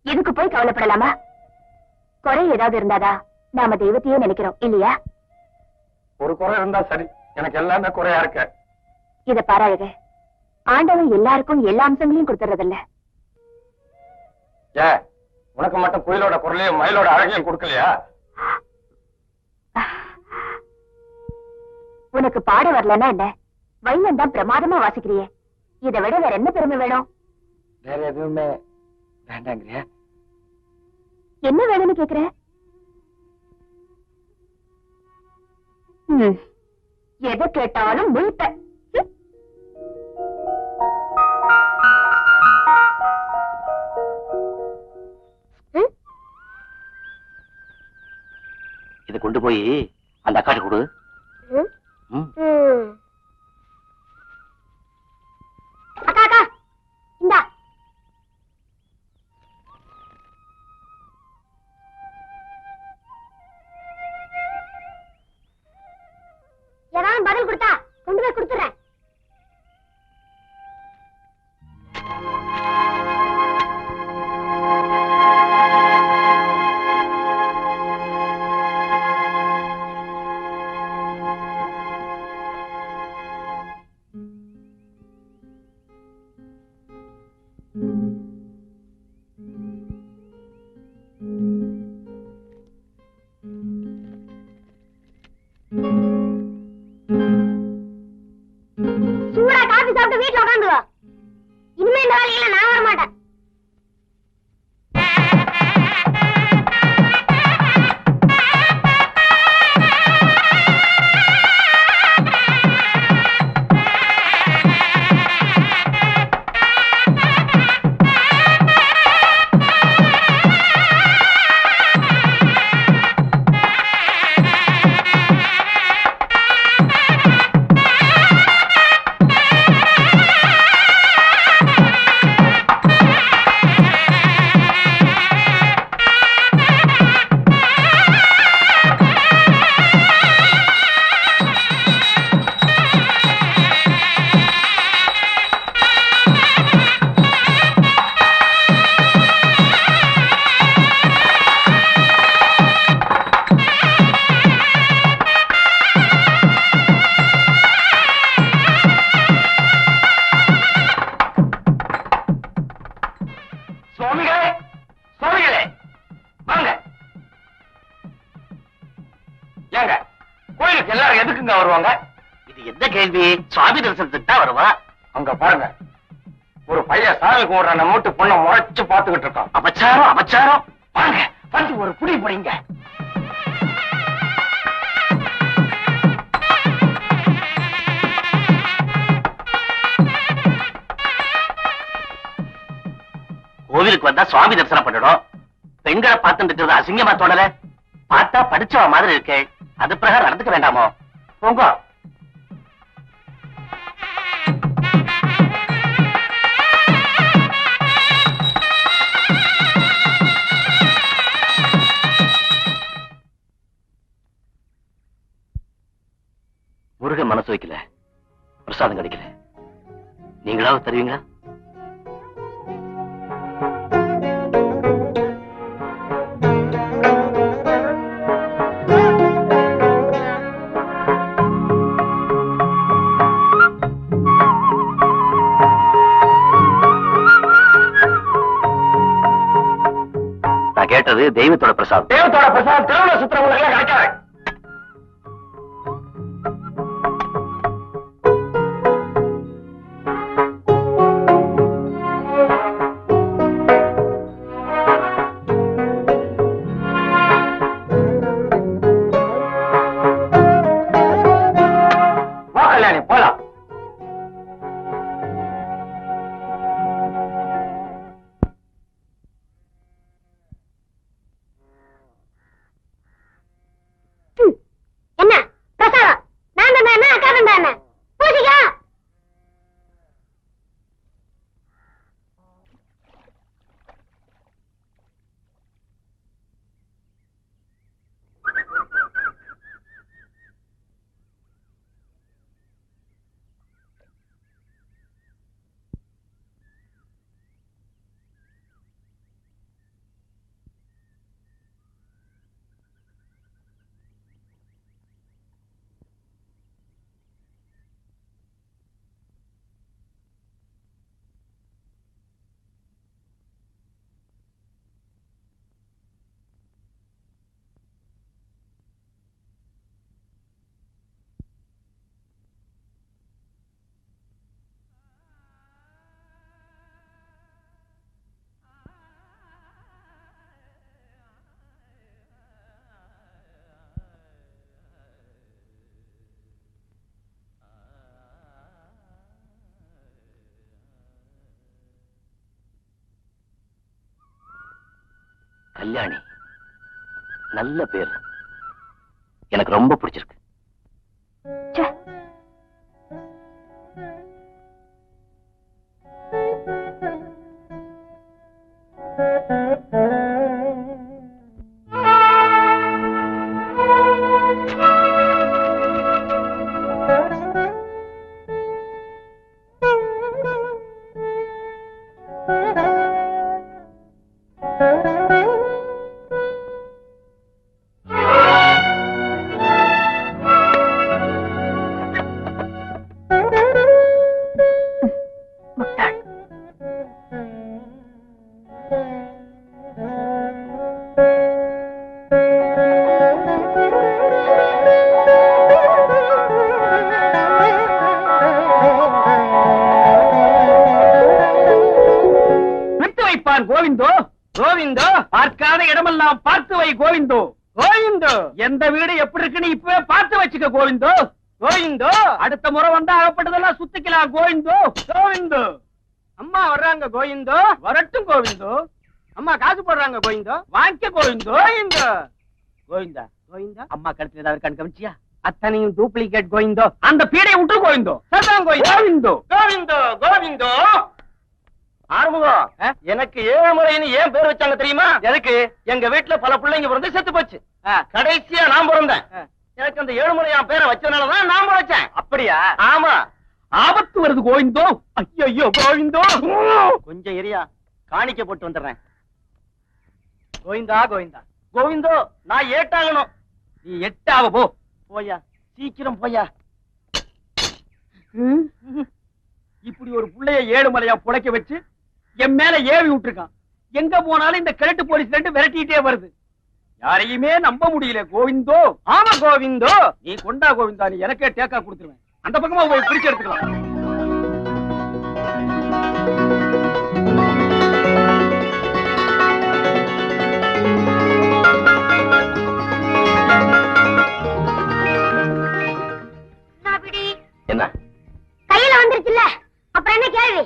இதுக்கு போய் கவலைப்படலாமா? குறை ஏதாவது இருந்தாதா நாம தெய்வத்தையே நினைக்கிறோம் இல்லையா? ஒரு குறை இருந்தா சரி, எனக்கு எல்லாமே குறையா இருக்க. இத பாராளுக, ஆண்டவன் எல்லாருக்கும் எல்லா அம்சங்களையும் கொடுத்துறதில்ல. ஏன் உனக்கு மட்டும் குயிலோட குரலையும் மயிலோட அழகையும் கொடுக்கலையா? உனக்கு பாட வரலன்னா என்ன? வைலன் தான் பிரமாதமா வாசிக்கிறியே, இதை விட வேற என்ன பெருமை வேணும்? வேற எதுவுமே வேண்டாங்கிறியா? என்ன வேணும்னு கேக்குற? எதை கேட்டாலும் முழுத்த. இதை கொண்டு போய் அந்த அக்காட்டு கொடு. அக்கா அக்கா இந்தா. ஏதாவது பதில் கொடுத்தா கொண்டு போய் கொடுத்துறேன். சூடா காபி சாப்பிட்டு வீட்டுல உட்காந்துவா. இனிமே இந்த வேலையில நான் வர மாட்டேன். சுவாமிகளே, சுவாமிகளே வாங்க. ஏங்க கோயிலுக்கு எல்லாரும் எதுக்குங்க வருவாங்க? இது எந்த கேள்வி? சுவாமி தரிசனத்துக்கு தான் வருவா. அங்க பாருங்க, ஒரு பையன் சாமி கும்பிடுற நம்ம வீட்டு பொண்ணை முறைச்சு பாத்துக்கிட்டு இருக்கான். அபச்சாரம் அபச்சாரம். வாங்க வந்து ஒரு புடி படிங்க. கோவிலுக்கு வந்தா சுவாமி தரிசனம் பண்ணிடும். பெண்களை பார்த்துட்டு இருக்கிறது அசிங்கமா தோணல? பார்த்தா படிச்சவ மாதிரி இருக்கே, அது பிரகாரம் நடந்துக்க வேண்டாமோ? போங்க. முருகன் மனசு வைக்கல, பிரசாதம் கிடைக்கல. நீங்களாவது தருவீங்களா? நான் கேட்டது தெய்வத்தோட பிரசாதம். தெய்வத்தோட பிரசாதம் திருவிழா சுத்திரவங்களுக்கு கிடைக்காது. போலாம். என்ன பிரசாதம்? நான் தானே அக்கா தானே பூஜிக்கா. கல்யாணி, நல்ல பேர், எனக்கு ரொம்ப பிடிச்சிருக்கு. கோவிந்தோ கோவிந்தோ, பார்க்காத இடமெல்லாம் பார்த்து வை கோவிந்தோ. கோவிந்தோ, எந்த வீடு எப்படி இருக்குன்னு இப்பவே பார்த்து வச்சுக்க கோவிந்தோ. கோவிந்தோ, அடுத்த முறை வந்தா அகப்பட்டதெல்லாம் சுத்திக்கலாம் கோவிந்தோ. கோவிந்தோ, அம்மா வர்றாங்க கோவிந்தோ. வரட்டும் கோவிந்தோ. அம்மா காசு போடுறாங்க கோவிந்தோ. வாங்கிக்க கோவிந்தோ. கோவிந்தோ கோவிந்தா கோவிந்தா, அம்மா கழுத்துல ஏதாவது கண் கமிச்சியா? அத்தனையும் டூப்ளிகேட் கோவிந்தோ. அந்த பீடையை விட்டு கோவிந்தோ. கோவிந்தோ கோவிந்தோ கோவிந்தோ. ஆறுமுகம், எனக்கு 7 முறைன்னு ஏன் பேர் வச்சாங்க தெரியுமா? எனக்கு எங்க வீட்டுல பல பிள்ளைங்க பிறந்து செத்து போச்சு. கடைசியா நான் பிறந்தேன். எனக்கு அந்த 7 முறை என் பேரை வச்சதுனாலதான் நான் வச்சேன். அப்படியா? ஆமா. ஆபத்து வருது கோவிந்தோ. ஐயோ கோவிந்தோ, கொஞ்சம் எரியா, காணிக்க போட்டு வந்துடுறேன். கோவிந்தா கோவிந்தா கோவிந்தோ, நான் ஏட்டாகணும். நீ எட்டாவ போ. போயா, சீக்கிரம் போயா. இப்படி ஒரு புள்ளைய 7 மலையா புடைக்க வச்சு என் மேல ஏவி விட்டுருக்கான். எங்க போனாலும் இந்த கிழட்டு போலீஸ் ரெண்டு விரட்டிட்டே வருது. யாரையுமே நம்ப முடியல கோவிந்தோ. ஆமா கோவிந்தோ, நீ கொண்டா கோவிந்தா, நீ எனக்கே டேக்கா கொடுத்துருவேன். அந்த பக்கமா போய் பிரிச்சு எடுத்துக்கலாம். என்ன கையில வந்துருச்சுல்ல, அப்புறம் என்ன கேள்வி?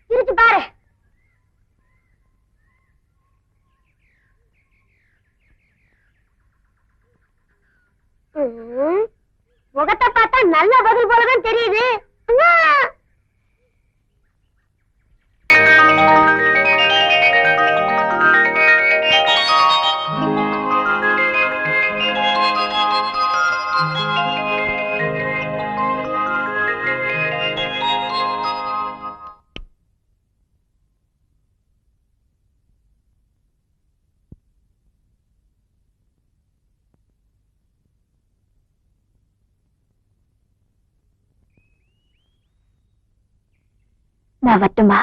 சிரிச்சு பாரு. முகத்தை பார்த்தா நல்ல பதில் போலதான் தெரியுது. நான் வரட்டுமா?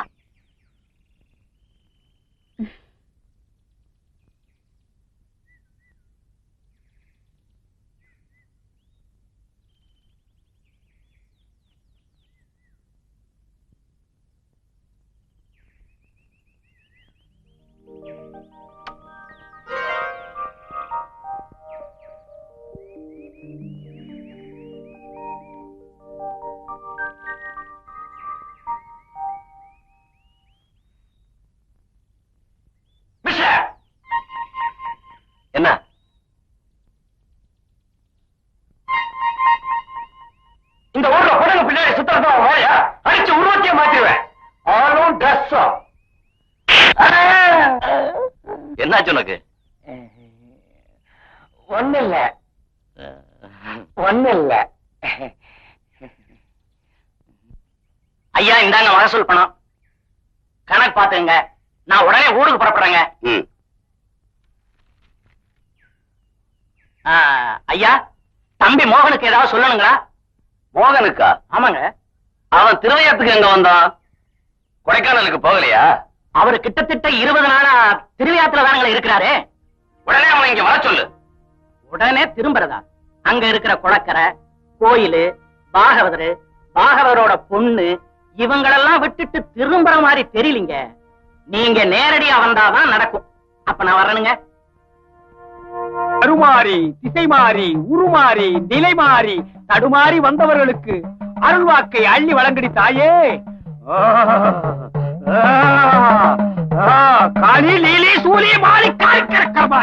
என்ன இந்த ஊர்ல குடங்கு பின்னாடி சுத்தறதா வாயா அடிச்சு உருவத்தையே மாத்திடுவேன். ஆளும் ட்ரெஸ்ஸும். என்னாச்சு உனக்கு? ஒண்ணு இல்ல ஒண்ணு இல்ல. ஐயா இந்தாங்க மகசூல் பணம். கணக்கு பாத்துங்க. நான் உடனே ஊருக்கு புறப்படுறேங்க. ஐயா தம்பி மோகனுக்கு ஏதாவது சொல்லணுங்களா? மோகனுக்கா? ஆமாங்க. அவன் திருவையாத்துக்கு எங்க வந்தான்? கொடைக்கானலுக்கு போகலையா? அவரு கிட்டத்தட்ட 20 நாளா திருவையாத்துல தானங்களே இருக்கிறாரு. உடனே அவன் இங்க வர சொல்லு. உடனே திரும்புறதா? அங்க இருக்கிற குளக்கரை, கோயிலு, பாகவதரு, பாகவதரோட பொண்ணு இவங்களெல்லாம் விட்டுட்டு திரும்புற மாதிரி தெரியலீங்க. நீங்க நேரடியா வந்தாதான் நடக்கும். அப்ப நான் வரணுங்க. அருமாறி திசை மாறி உருமாறி நிலை மாறி தடுமாறி வந்தவர்களுக்கு அருள்வாக்கை அள்ளி வழங்கடி தாயே. காளி லீலி சூலி மாறி காய்க்கிறக்கா.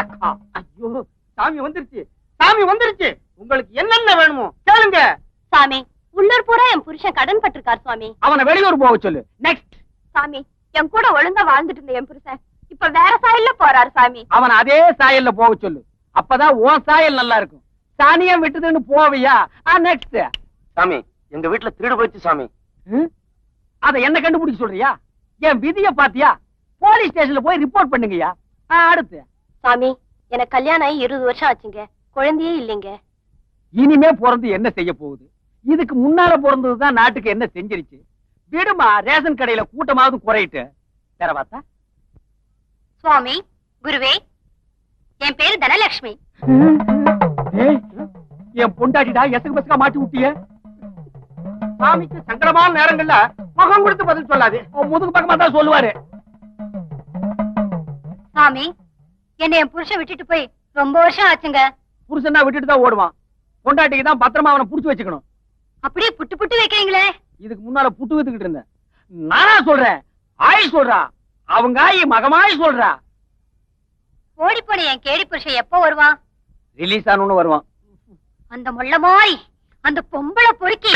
ஐயோ சாமி வந்துருச்சு, சாமி வந்துருச்சு. உங்களுக்கு என்னென்ன வேணுமோ கேளுங்க. சாமி, உள்ளூர் பூரா என் புருஷன் கடன் பட்டிருக்கார் சுவாமி. அவனை வெளியூர் போக சொல்லு. நெக்ஸ்ட். சாமி, என் கூட ஒழுங்கா வாழ்ந்துட்டு இருந்த என் புருஷன் இப்ப வேற சாயல்ல போறாரு சாமி. அவன் அதே சாயல்ல போக சொல்லு. அப்பதான் உன் சாயல் நல்லா இருக்கும். சாணியம் விட்டுதுன்னு போவியா? நெக்ஸ்ட். சாமி, எங்க வீட்டுல திருடு போயிடுச்சு சாமி. அத என்ன கண்டுபிடிக்க சொல்றியா? என் விதிய பாத்தியா? போலீஸ் ஸ்டேஷன்ல போய் ரிப்போர்ட் பண்ணுங்கயா. அடுத்து. சாமி, எனக்கு கல்யாணம் ஆகி 20 வருஷம் ஆச்சுங்க. குழந்தையே இல்லைங்க. இனிமே பிறந்து என்ன செய்ய போகுது? இதுக்கு முன்னால பிறந்ததுதான் நாட்டுக்கு என்ன செஞ்சிருச்சு? விடுமா, ரேஷன் கடையில கூட்டமாவது குறையிட்டு வேற பார்த்தா. சுவாமி, குருவே, என் பேரு தனலட்சுமி. என் பொண்டாட்டிடா எசக்கு பசக்கா மாட்டி விட்டிய. சாமிக்கு சங்கடமான நேரங்கள்ல முகம் கொடுத்து பதில் சொல்லாது. முதுகு பக்கமா தான் சொல்லுவாரு. சாமி, என்னை என் புருஷன் விட்டுட்டு போய் ரொம்ப வருஷம் ஆச்சுங்க. புருஷனா விட்டுட்டு தான் ஓடுவான். பொண்டாட்டிக்கு தான் பத்திரமா அவனை புடிச்சு வச்சுக்கணும். அப்படியே புட்டு புட்டு வைக்கிறீங்களே. இதுக்கு முன்னால புட்டு வித்துக்கிட்டு இருந்தேன். நானா சொல்றேன்? ஆய் சொல்றா. அவங்க ஆயி மகமாய் சொல்றா. ஓடி போன என் கேடி புருஷன் எப்போ வருவான்? ரிலீஸ் ஆனு வருவான். அந்த முள்ளமாய், அந்த பொம்பளை பொறுக்கி,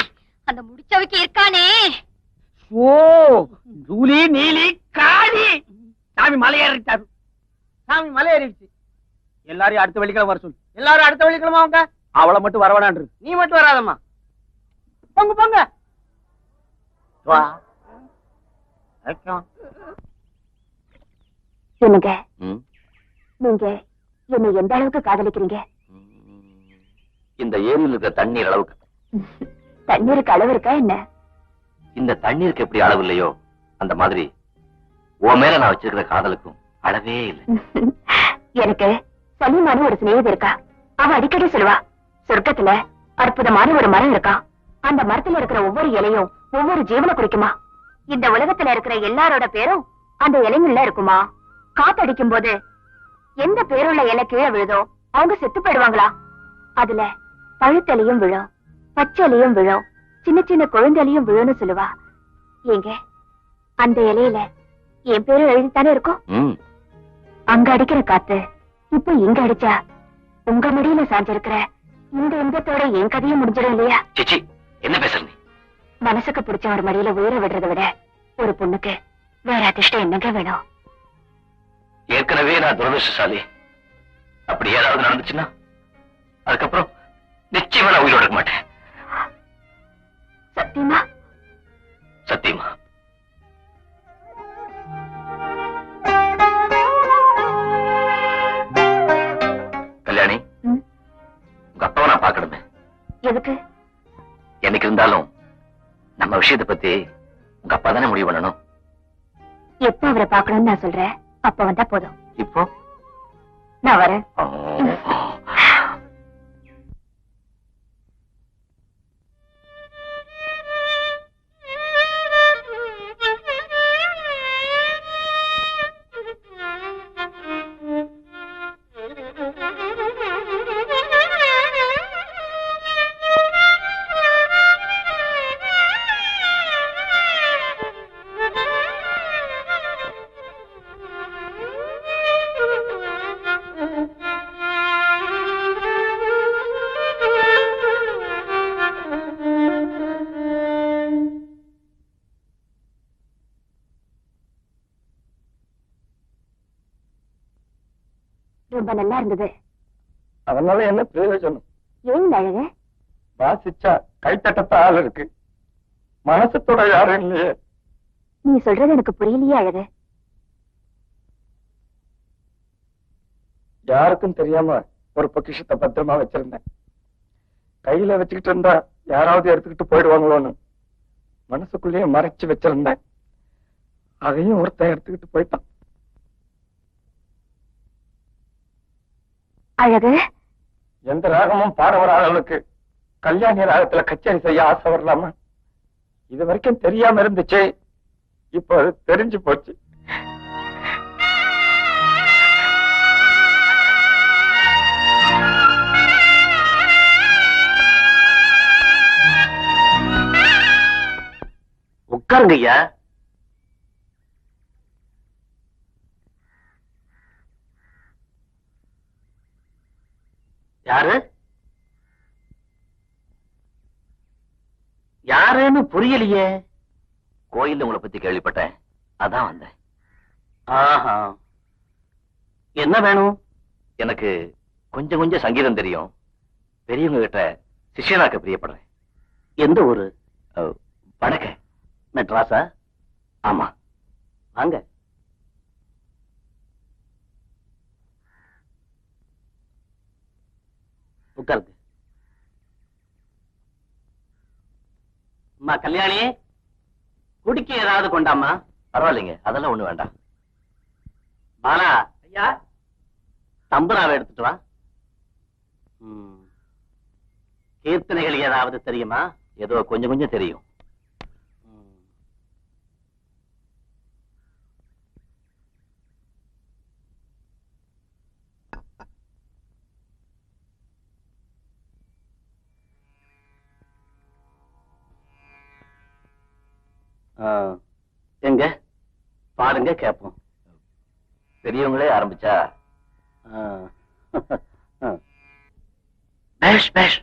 அந்த முடிச்சவைக்கு இருக்கானே. ஓ ஜூலி நீலி காளி. சாமி மலையேறிட்டாரு. சாமி மலையேறிடுச்சு. எல்லாரையும் அடுத்த வெள்ளிக்கிழமை வர சொல்லு. எல்லாரும் அடுத்த வெள்ளிக்கிழமை அவங்க. அவளை மட்டும் வரவேணான்று. நீ மட்டும் வராதம்மா. பொங்க பொங்க. சொல்லுங்க, நீங்க என்னை எந்த அளவுக்கு காதலிக்கிறீங்க? இந்த ஏரியில் இருக்க தண்ணீர் அளவுக்கு. தண்ணீருக்கு அளவு இருக்கா என்ன? இந்த தண்ணீருக்கு எப்படி அளவு இல்லையோ அந்த மாதிரி உன் மேல நான் வச்சிருக்கிற காதலுக்கும் அளவே இல்லை. எனக்கு சலீமான ஒரு சிநேகிதி இருக்கா. அவ அடிக்கடி சொல்லுவா, சொர்க்கத்துல அற்புதமான ஒரு மரம் இருக்கா. அந்த மரத்துல இருக்கிற ஒவ்வொரு இலையும் ஒவ்வொரு ஜீவனை குறிக்குமா. இந்த உலகத்துல இருக்கிற எல்லாரோட பேரும் அந்த இலைங்கள்ல இருக்குமா. காத்தடிக்கும் போது எந்த பேருள்ள இலை கீழே விழுதோ அவங்க செத்து போயிடுவாங்களா. அதுல பழுத்தலையும் விழும், பச்சைலையும் விழும், சின்ன சின்ன குழந்தைலையும் விழும்னு சொல்லுவா. ஏங்க, அந்த இலையில என் பேரும் எழுதித்தானே இருக்கும். அங்க அடிக்கிற காத்து இப்ப இங்க அடிச்சா உங்க மடியில சாஞ்சிருக்கிற இந்த இன்பத்தோட என் கதையும் முடிஞ்சிடும் இல்லையா? சிச்சி, என்ன பேசுற நீ? மனசுக்கு பிடிச்ச ஒரு மடியில உயிரை விடுறதை விட ஒரு பொண்ணுக்கு வேற அதிர்ஷ்டம் என்னங்க வேணும்? ஏற்கனவே நான் துரதிருஷ்டசாலி. அப்படி ஏதாவது நடந்துச்சுன்னா அதுக்கப்புறம் நிச்சயமா நான் உயிரோட இருக்க மாட்டேன். சத்தியமா? சத்தியமா. கல்யாணி, உங்க அப்பாவை நான் பார்க்கணுமே. எதுக்கு? என்னைக்கு இருந்தாலும் நம்ம விஷயத்தை பத்தி உங்க அப்பா தானே முடிவு பண்ணணும். எப்ப அவரை பார்க்கணும்னு நான் சொல்றேன், அப்ப வந்தா போதும். இப்போ நான் வரேன். ரொம்ப நல்லா இருந்தது. அதனால என்ன பிரயோஜனம்? ஏன் அழகு? வாசிச்சா கைத்தட்டத்த ஆள் இருக்கு, மனசத்தோட யாரும் இல்லையே. நீ சொல்றது எனக்கு புரியலையே அழகு. யாருக்கும் தெரியாம ஒரு பொக்கிஷத்தை பத்திரமா வச்சிருந்தேன். கையில வச்சுக்கிட்டு இருந்தா யாராவது எடுத்துக்கிட்டு போயிடுவாங்களோன்னு மனசுக்குள்ளேயே மறைச்சு வச்சிருந்தேன். அதையும் ஒருத்தன் எடுத்துக்கிட்டு போயிட்டான். அழகு, எந்த ராகமும் பாட வராத அளவுக்கு கல்யாணி ராகத்துல கச்சேரி செய்ய ஆசை வரலாமா? இது வரைக்கும் தெரியாம இருந்துச்சு, இப்போ அது தெரிஞ்சு போச்சு. உட்காருங்க ஐயா. யாரு யாருன்னு புரியலையே. கோயில்ல உங்களை பத்தி கேள்விப்பட்டேன், அதான் வந்தேன். ஆஹா, என்ன வேணும்? எனக்கு கொஞ்சம் கொஞ்சம் சங்கீதம் தெரியும். பெரியவங்க கிட்ட சிஷ்யனாக்க பிரியப்படுறேன். எந்த ஊரு? வணக்க. மெட்ராஸா? ஆமா, வாங்க. உட்காருங்க. அம்மா கல்யாணி, குடிக்க ஏதாவது கொண்டாமா? பரவாயில்லைங்க, அதெல்லாம் ஒண்ணு வேண்டாம். பாலா ஐயா, தம்புராவை எடுத்துட்டு வா. கீர்த்தனைகள் ஏதாவது தெரியுமா? ஏதோ கொஞ்சம் கொஞ்சம் தெரியும். எங்க பாருங்க, கேட்போம். பெரியவங்களே ஆரம்பிச்சா பேஷ் பேஷ்.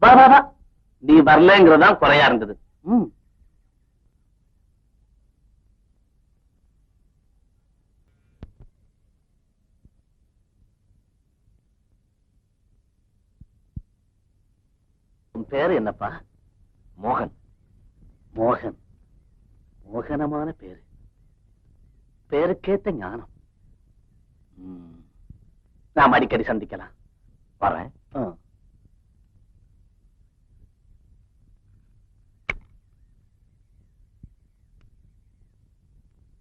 வா வா வா. நீ வரலங்கிறதான் குறையா இருந்தது. உன் பேரு என்னப்பா? மோகன். மோகன், மோகனமான பேரு, பேருக்கேத்த ஞானம். நாம் அடிக்கடி சந்திக்கலாம். வரேன்.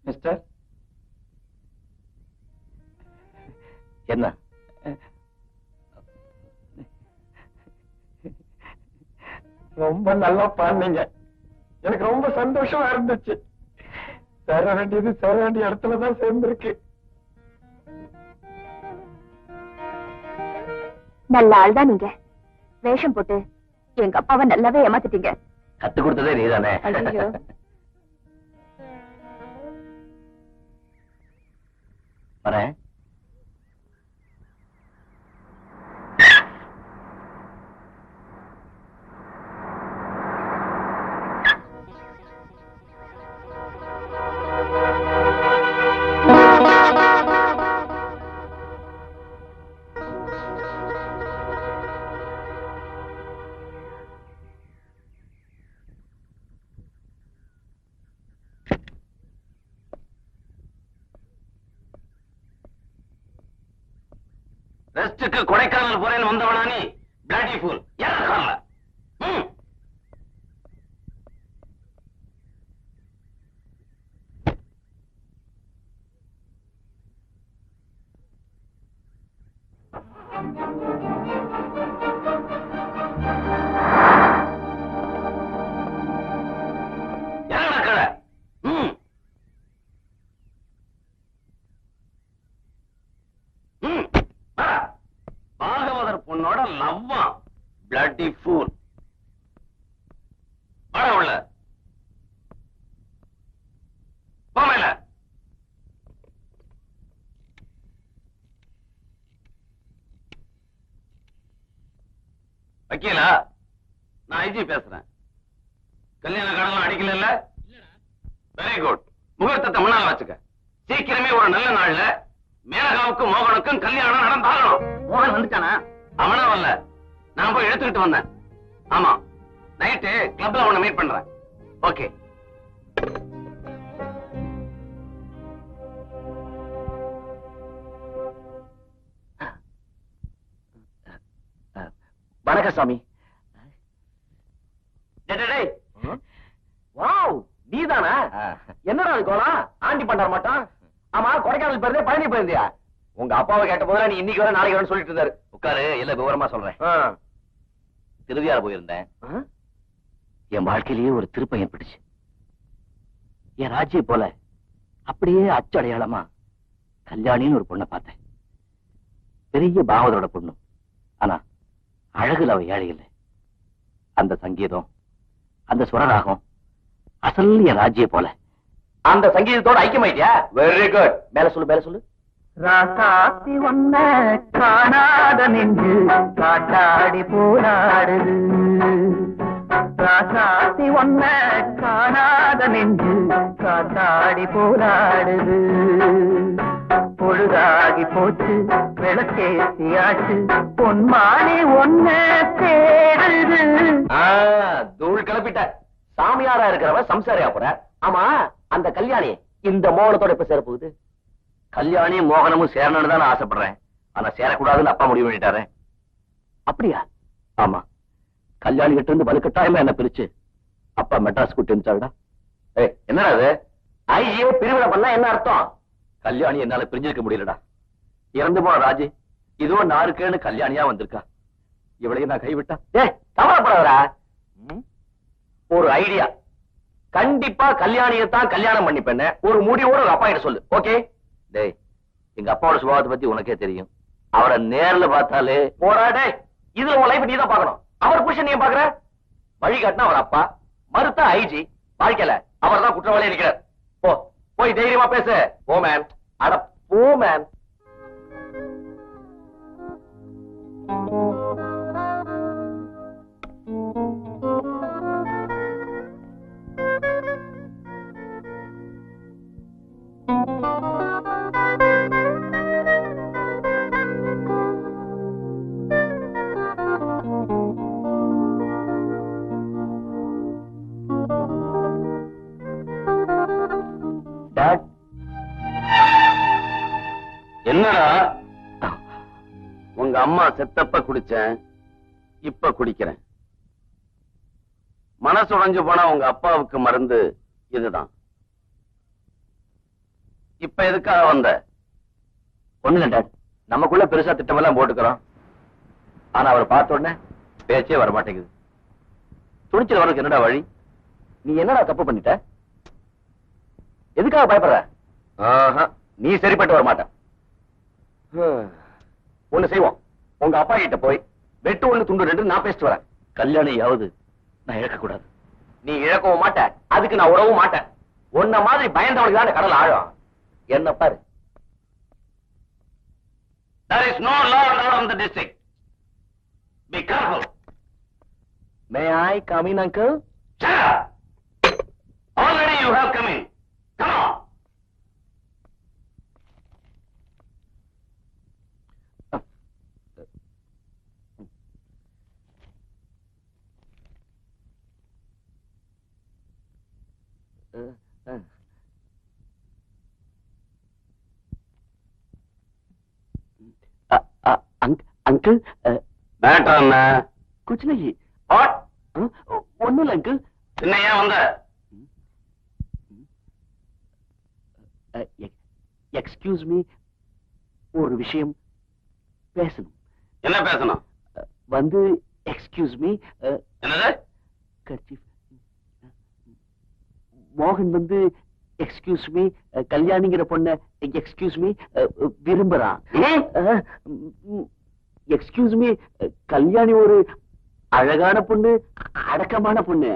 மிஸ்டர், என்ன? ரொம்ப நல்லா பாடுனீங்க. எனக்கு ரொம்ப சந்தோஷமா இருந்துச்சு. சேர வேண்டியது சேர வேண்டிய இடத்துலதான் சேர்ந்திருக்கு. நல்ல ஆள் தான் நீங்க. வேஷம் போட்டு எங்க அப்பாவை நல்லாவே ஏமாத்திட்டீங்க. கத்து கொடுத்ததே நீதானே. ஐயோ. வரேன். ரெஸ்டுக்கு கொடைக்கானல் போறேன்னு வந்தவனா நீ? Bloody pool. மோகனோட லவ்வா பிளட்டி ஃபூல். வாடா உள்ள போமேல. வக்கீலா, நான் ஐஜி பேசுறேன். கல்யாண கடலாம் அடிக்கல? Very good. முகூர்த்தத்தை முன்னால வச்சுக்க. சீக்கிரமே ஒரு நல்ல நாள்ல மேனகாவுக்கும் மோகனுக்கும் கல்யாணம் நடந்தாகணும். மோகன் வந்துட்டானா? அவனா வரல, நான் போய் எடுத்துக்கிட்டு வந்தேன். ஆமா, நைட்டு கிளப்ல உன்னை மீட் பண்றேன். ஓகே. வணக்கம் சாமி. வாவ், நீதானா? என்னடா அது கோலம்? ஆண்டி பண்ணார மாட்டான். ஆமா, கொடைக்கானல் போயிருந்தே பழனி போயிருந்தியா? உங்க அப்பாவை கேட்ட போதுல நீ இன்னைக்கு வர நாளைக்கு வரேன்னு சொல்லிட்டு இருந்தாரு. உட்காரு, எல்லாம் விவரமா சொல்றேன். திருவிழா போயிருந்தேன். என் வாழ்க்கையிலேயே ஒரு திருப்பம் ஏற்பட்டுச்சு. என் ராஜ்ய போல அப்படியே அச்சடையாளமா கல்யாணின்னு ஒரு பொண்ணை பார்த்தேன். பெரிய பாகவதரோட பொண்ணு. ஆனா அழகுல அவ ஏழை இல்லை. அந்த சங்கீதம், அந்த சுரராகம் அசல் என் ராஜ்ய போல. அந்த சங்கீதத்தோட ஐக்கியமாயிட்டியா? Very good. மேல சொல்லு, மேல சொல்லு. ராசாத்தி ஒன்ன காணாத நெஞ்சு காட்டாடி போராடுது. ராசாத்தி ஒன்ன காணாத நெஞ்சு காட்டாடி போராடுது. பொழுதாகி போச்சு, விளக்கேத்தியாச்சு, பொன்மானி ஒன்ன தேடுது. தூள் கிளப்பிட்ட. சாமியாரா இருக்கிறவ சம்சாரியா போற. ஆமா, அந்த கல்யாணி இந்த மோகனத்தோட எப்ப சேர போகுது? கல்யாணியும் மோகனமும் சேரணும்னு தான் நான் ஆசைப்படுறேன். ஆனா சேரக்கூடாதுன்னு அப்பா முடிவு பண்ணிட்டாரு. அப்படியா? ஆமா, கல்யாணி கிட்ட இருந்து வலுக்கட்டாயமா என்ன பிரிச்சு அப்பா மெட்ராஸ் கூட்டி இருந்துச்சாடா. என்னடா அது? ஐஜியோ பிரிவினை பண்ணா என்ன அர்த்தம்? கல்யாணி என்னால பிரிஞ்சிருக்க முடியலடா. இறந்து போன ராஜி இதோ நாருக்கேன்னு கல்யாணியா வந்திருக்கா. இவளையும் நான் கைவிட்டா கவலைப்படாதடா. ஒரு ஐடியா. கண்டிப்பா கல்யாணியத்தான் கல்யாணம் பண்ணிப்பேன். ஒரு முடிவோட ஒரு அப்பா கிட்ட சொல்லு. ஓகே? டேய், எங்க அப்பாவோட சுபாவத்தை பத்தி உனக்கே தெரியும். அவரை நேர்ல பார்த்தாலே போராடே. இதுல உன் லைஃப் நீ தான் பாக்கணும். அவர் புருஷன் நீ பாக்குற? வழிகாட்டினா அவர் அப்பா, மறுத்தா ஐஜி. வாழ்க்கையில அவர் தான் குற்றவாளி இருக்கிறார். போ, போய் தைரியமா பேசு. போ மேன். அட போ மேன். என்னடா? உங்க அம்மா செத்தப்ப குடிச்சேன், இப்ப குடிக்கிறேன். மனசு உடைஞ்சு போனா உங்க அப்பாவுக்கு மருந்து இதுதான். இப்ப எதுக்காக வந்த? ஒண்ணு இல்ல டாட், நமக்குள்ள பெருசா திட்டமெல்லாம் போட்டுக்கிறோம். ஆனா அவர் பார்த்த உடனே பேச்சே வர மாட்டேங்குது. துணிச்சல் வரதுக்கு என்னடா வழி? நீ என்னடா தப்பு பண்ணிட்ட? எதுக்காக பயப்படுற? நீ சரிப்பட்டு வர மாட்ட. ஒண்ணு செய்வோம். உங்க அப்பா கிட்ட போய் வெட்டு ஒண்ணு துண்டு ரெண்டு நான் பேசிட்டு வரேன். கல்யாணியாவது நான் இழக்க கூடாது. நீ இழக்கவும் மாட்ட, அதுக்கு நான் உறவும் மாட்டேன். உன்ன மாதிரி பயந்தவனுக்கு தான் கடல் ஆழம். என்ன பாரு. There is no law and order in the district. Be careful. May I come in, uncle? Shut up. Already you have come in. Come on. Uncle matter என்ன? कुछ नहीं. What? ஒண்ணும் இல்ல अंकल. என்ன ஏன் வந்த? எக்ஸ்கியூஸ் மீ, ஒரு விஷயம் பேசணும். என்ன பேசணும்? வந்து எக்ஸ்கியூஸ் மீ. என்னது? கர்ச்சீஃப். மோகன் வந்து எக்ஸ்கியூஸ் மீ கல்யாணிங்கிற பொண்ண எக்ஸ்கியூஸ் மீ விரும்புறான். எக்ஸ்கியூஸ் மீ, கல்யாணி ஒரு அழகான பொண்ணு, அடக்கமான பொண்ணு.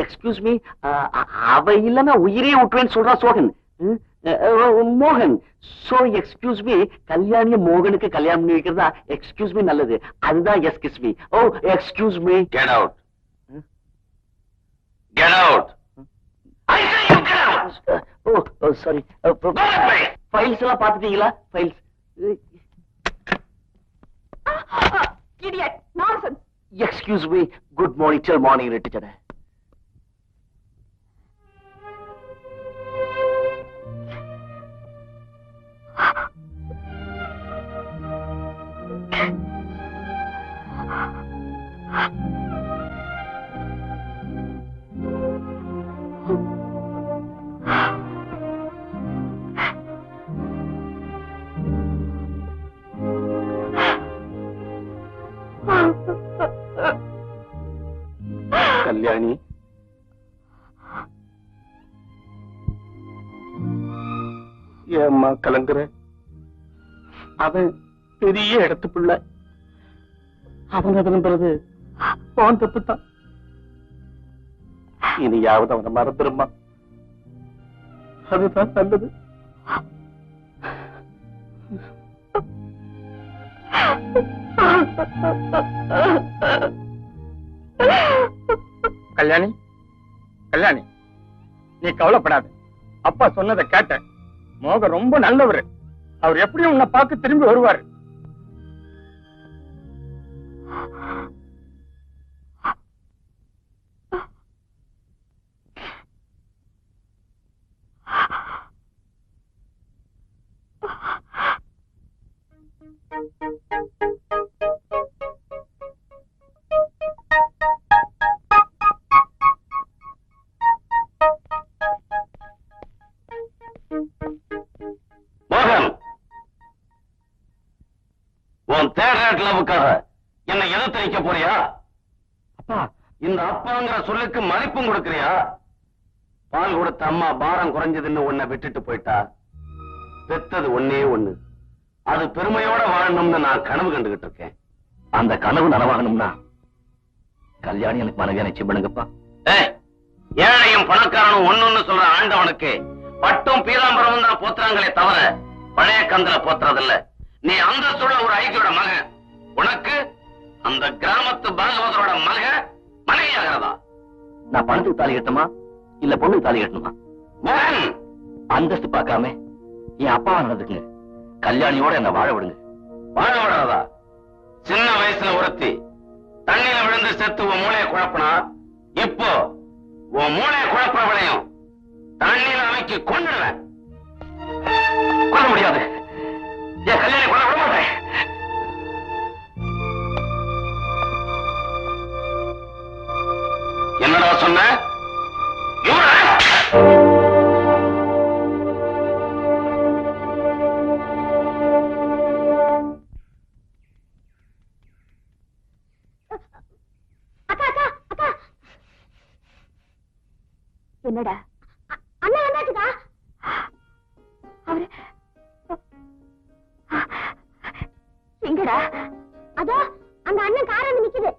எக்ஸ்கியூஸ் மீ, அவ இல்லன்னா உயிரே விட்டுவேன்னு சொல்றா சோகன். மோகன். சோ எக்ஸ்கியூஸ் மீ, கல்யாணிய மோகனுக்கு கல்யாணம் பண்ணி வைக்கிறதா எக்ஸ்கியூஸ் மீ நல்லது. அதுதான் எக்ஸ்கியூஸ் மீ. ஓ excuse me. Get out. Get out. I say you get out. ஓ சாரி. ஃபைல்ஸ் எல்லாம் பாத்துட்டீங்களா? Files. Idiot, nonsense. Excuse me, good morning. டில் மார்னிங் டீச்சர். கல்யாணி, ஏம்மா கலங்குற? அவன் பெரிய இடத்து பிள்ளை. அவனை விரும்புறது அவன் தப்புத்தான். இனியாவது அவனை மறந்துருமா? அதுதான் நல்லது. கல்யாணி, கல்யாணி, நீ கவலைப்படாத. அப்பா சொன்னதை கேட்ட. மோகன் ரொம்ப நல்லவர். அவர் எப்படியும் உன்னை பார்க்க திரும்பி வருவார். மோகன், உன் தேர்ட் லவ்வுக்காக என்னை எதிர்த்து நிக்க போறியா? அப்பா, இந்த அப்பாங்கிற சொல்லுக்கு மதிப்பும் கொடுக்கறியா? பால் கொடுத்த அம்மா பாரம் குறைஞ்சதுன்னு உன்னை விட்டுட்டு போயிட்டா. பெத்தது ஒன்னே ஒண்ணு. அது பெருமையோட வாழணும்னு நான் கனவு கண்டுகிட்டு இருக்கேன். அந்த கனவு நனவாகணும்னா கல்யாணி எனக்கு மனைவியா நிச்சயம் பண்ணுங்கப்பா. ஏழையும் பணக்காரனும் ஒண்ணுன்னு சொல்ற ஆண்டவனுக்கு பட்டும் பீதாம்பரமும் தான் போத்துறாங்களே தவிர பழைய கந்தல போத்துறதில்ல. நீ அந்த சொல்ல ஒரு ஐக்கியோட மகன். உனக்கு அந்த கிராமத்து பாகவதரோட மகன் மனைவியாகிறதா? நான் பணத்துக்கு தாலி கட்டணுமா இல்ல பொண்ணுக்கு தாலி கட்டணுமா? மகன், அந்தஸ்து பார்க்காம என் அப்பாவை நடந்துக்குங்க. கல்யாணியோட என்ன வாழ விடுங்க. வாழ விடாதா? சின்ன வயசுல ஒருத்தி தண்ணியில விழுந்து செத்து உன் மூளையை குழப்பினா, இப்போ உன் மூளையை குழப்பவளையும் தண்ணியில அமைக்கி கொண்டுடுவேன். கொல்ல முடியாது. என் கல்யாணி கொல்ல விட மாட்டேன். என்னடா சொன்ன? அக்கா அக்கா அக்கா, என்னடா அண்ணா வந்தாச்சுக்கா. அவரு எங்கடா? அதோ அந்த அண்ணன் கார் வந்து நிக்குது.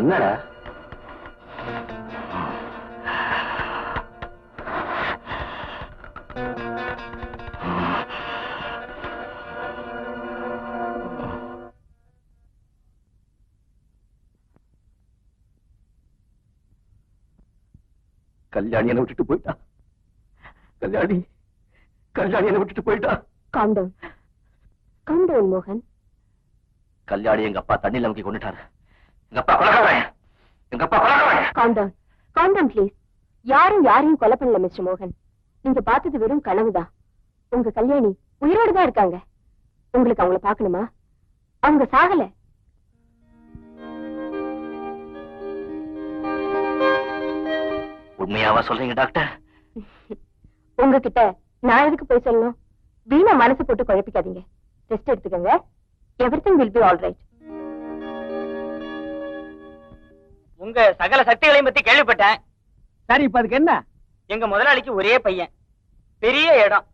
என்னடா கல்யாணி என்ன விட்டுட்டு போயிட்டா. கல்யாணி என்ன விட்டுட்டு போயிட்டா. Calm down. Calm down, மோகன். கல்யாணி எங்க அப்பா தண்ணியில முக்கி கொண்டுட்டாரு. எங்க அப்பா கொலைகாரன். எங்க அப்பா கொலைகாரன். Calm down. Calm down, please. யாரும் யாரையும் கொலை பண்ணல மிஸ்டர் மோகன். நீங்க பார்த்தது வெறும் கனவுதான். உங்க கல்யாணி உயிரோடு தான் இருக்காங்க. உங்களுக்கு அவங்கள பார்க்கணுமா? அவங்க சாகல. உண்மையாவா சொல்றீங்க டாக்டர்? உங்ககிட்ட நான் எதுக்கு போய் சொல்லணும்? வீணா மனசு போட்டு குழப்பிக்காதீங்க. ரெஸ்ட் எடுத்துக்கங்க. Everything will be all right. உங்க சகல சக்திகளையும் பத்தி கேள்விப்பட்டேன். சரி, இப்ப அதுக்கு என்ன? எங்க முதலாளிக்கு ஒரே பையன், பெரிய இடம்.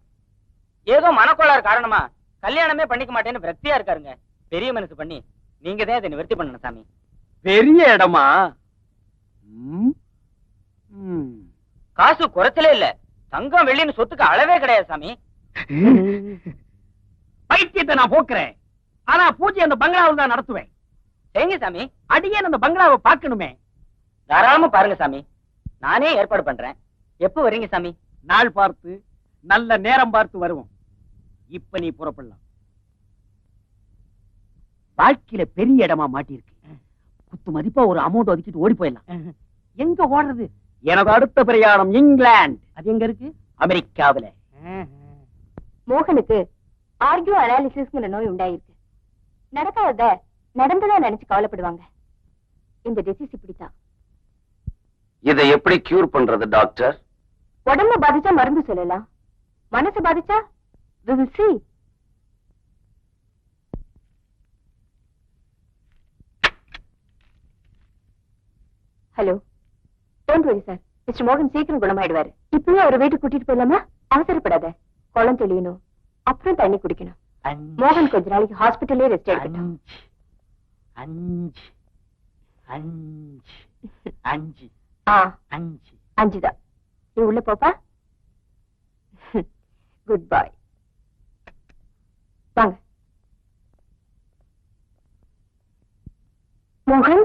ஏதோ மனக்கோளாறு காரணமா கல்யாணமே பண்ணிக்க மாட்டேன்னு விரக்தியா இருக்காருங்க. பெரிய மனசு பண்ணி நீங்க தான் இதை நிவர்த்தி பண்ணணும் சாமி. பெரிய இடமா? காசு குறைச்சலே இல்ல. தங்கம் வெள்ளின்னு சொத்துக்கு அளவே கிடையாது சாமி. பைத்தியத்தை நான் போக்குறேன். ஆனா பூஜை அந்த பங்களாவில் தான் நடத்துவேன். சரிங்க சாமி. அடியே அந்த பங்களாவை பார்க்கணுமே. தாராளமா பாருங்க சாமி. நானே ஏற்பாடு பண்றேன். எப்ப வர்றீங்க சாமி? நாள் பார்த்து நல்ல நேரம் பார்த்து வருவோம். இப்ப நீ புறப்படலாம். வாழ்க்கையில பெரிய இடமா மாட்டிருக்கு. குத்து மதிப்பா ஒரு அமௌண்ட் ஒதுக்கிட்டு ஓடி போயிடலாம். எங்க ஓடுறது? எனது அடுத்த பிரயாணம் இங்கிலாந்து. அது எங்க இருக்கு? அமெரிக்காவில. மோகனுக்கு ஆர்கியூ அனாலிசிஸ்ங்கிற நோய் உண்டாயிருக்கு. நடக்காதத நடந்ததா நினைச்சு கவலைப்படுவாங்க. இந்த டிசீஸ் இப்படித்தான். இதை எப்படி கியூர் பண்றது டாக்டர்? உடம்ப பாதிச்சா மருந்து சொல்லலாம். மனசு பாதிச்சா we will see. Hello, don't worry sir. Mister மோகன் சீக்கிரம் குணமாயிடுவாரு. இப்பவே ஒரு வீட்டுக்கு கூட்டிட்டு போயிடலாமா? அவசரப்படாத. குளம் தெளியணும், அப்புறம் தண்ணி குடிக்கணும். மோகன் கொஞ்ச நாளைக்கு ஹாஸ்பிட்டல்லே ரெஸ்ட் எடுக்கட்டும். 5 தான். நீ உள்ள போப்பா. Good bye. வாங்க மோகன்.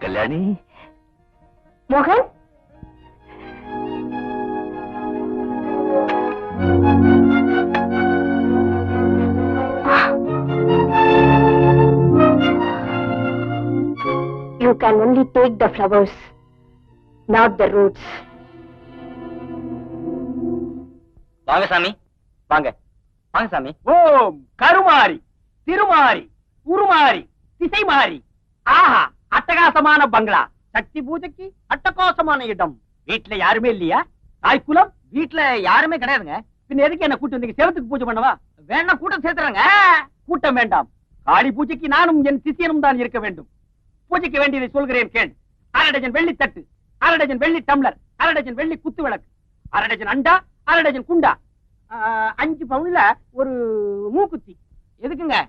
கல்யாணி. மோகன், you can only take the flowers, not the roots. வாங்க சாமி, வாங்க வாங்க சாமி. ஓம் கருமாரி, திருமாரி, உருமாரி, திசை மாறி. ஆஹா, அட்டகாசமான பங்களா. சக்தி பூஜைக்கு அட்டகாசமான இடம். வீட்டுல யாருமே இல்லையா? தாய்க்குலம் வீட்டுல யாருமே கிடையாதுங்க. பின்ன எதுக்கு என்ன கூட்டம்? நீங்க செவத்துக்கு பூஜை பண்ணவா? வேணா கூட்டம் சேர்த்துறேங்க. கூட்டம் வேண்டாம். காளி பூஜைக்கு நானும் என் சிஷியனும் தான் இருக்க வேண்டும். பூஜைக்கு வேண்டியதை சொல்கிறேன் கேள். 1/2 டஜன் வெள்ளி தட்டு, 1/2 டஜன் வெள்ளி டம்ளர், 1/2 டஜன் வெள்ளி குத்து விளக்கு, 1/2 டஜன் அண்டா, 1/2 டஜன் குண்டா, 5 பவுன்ல ஒரு மூக்குத்தி. எதுக்குங்க?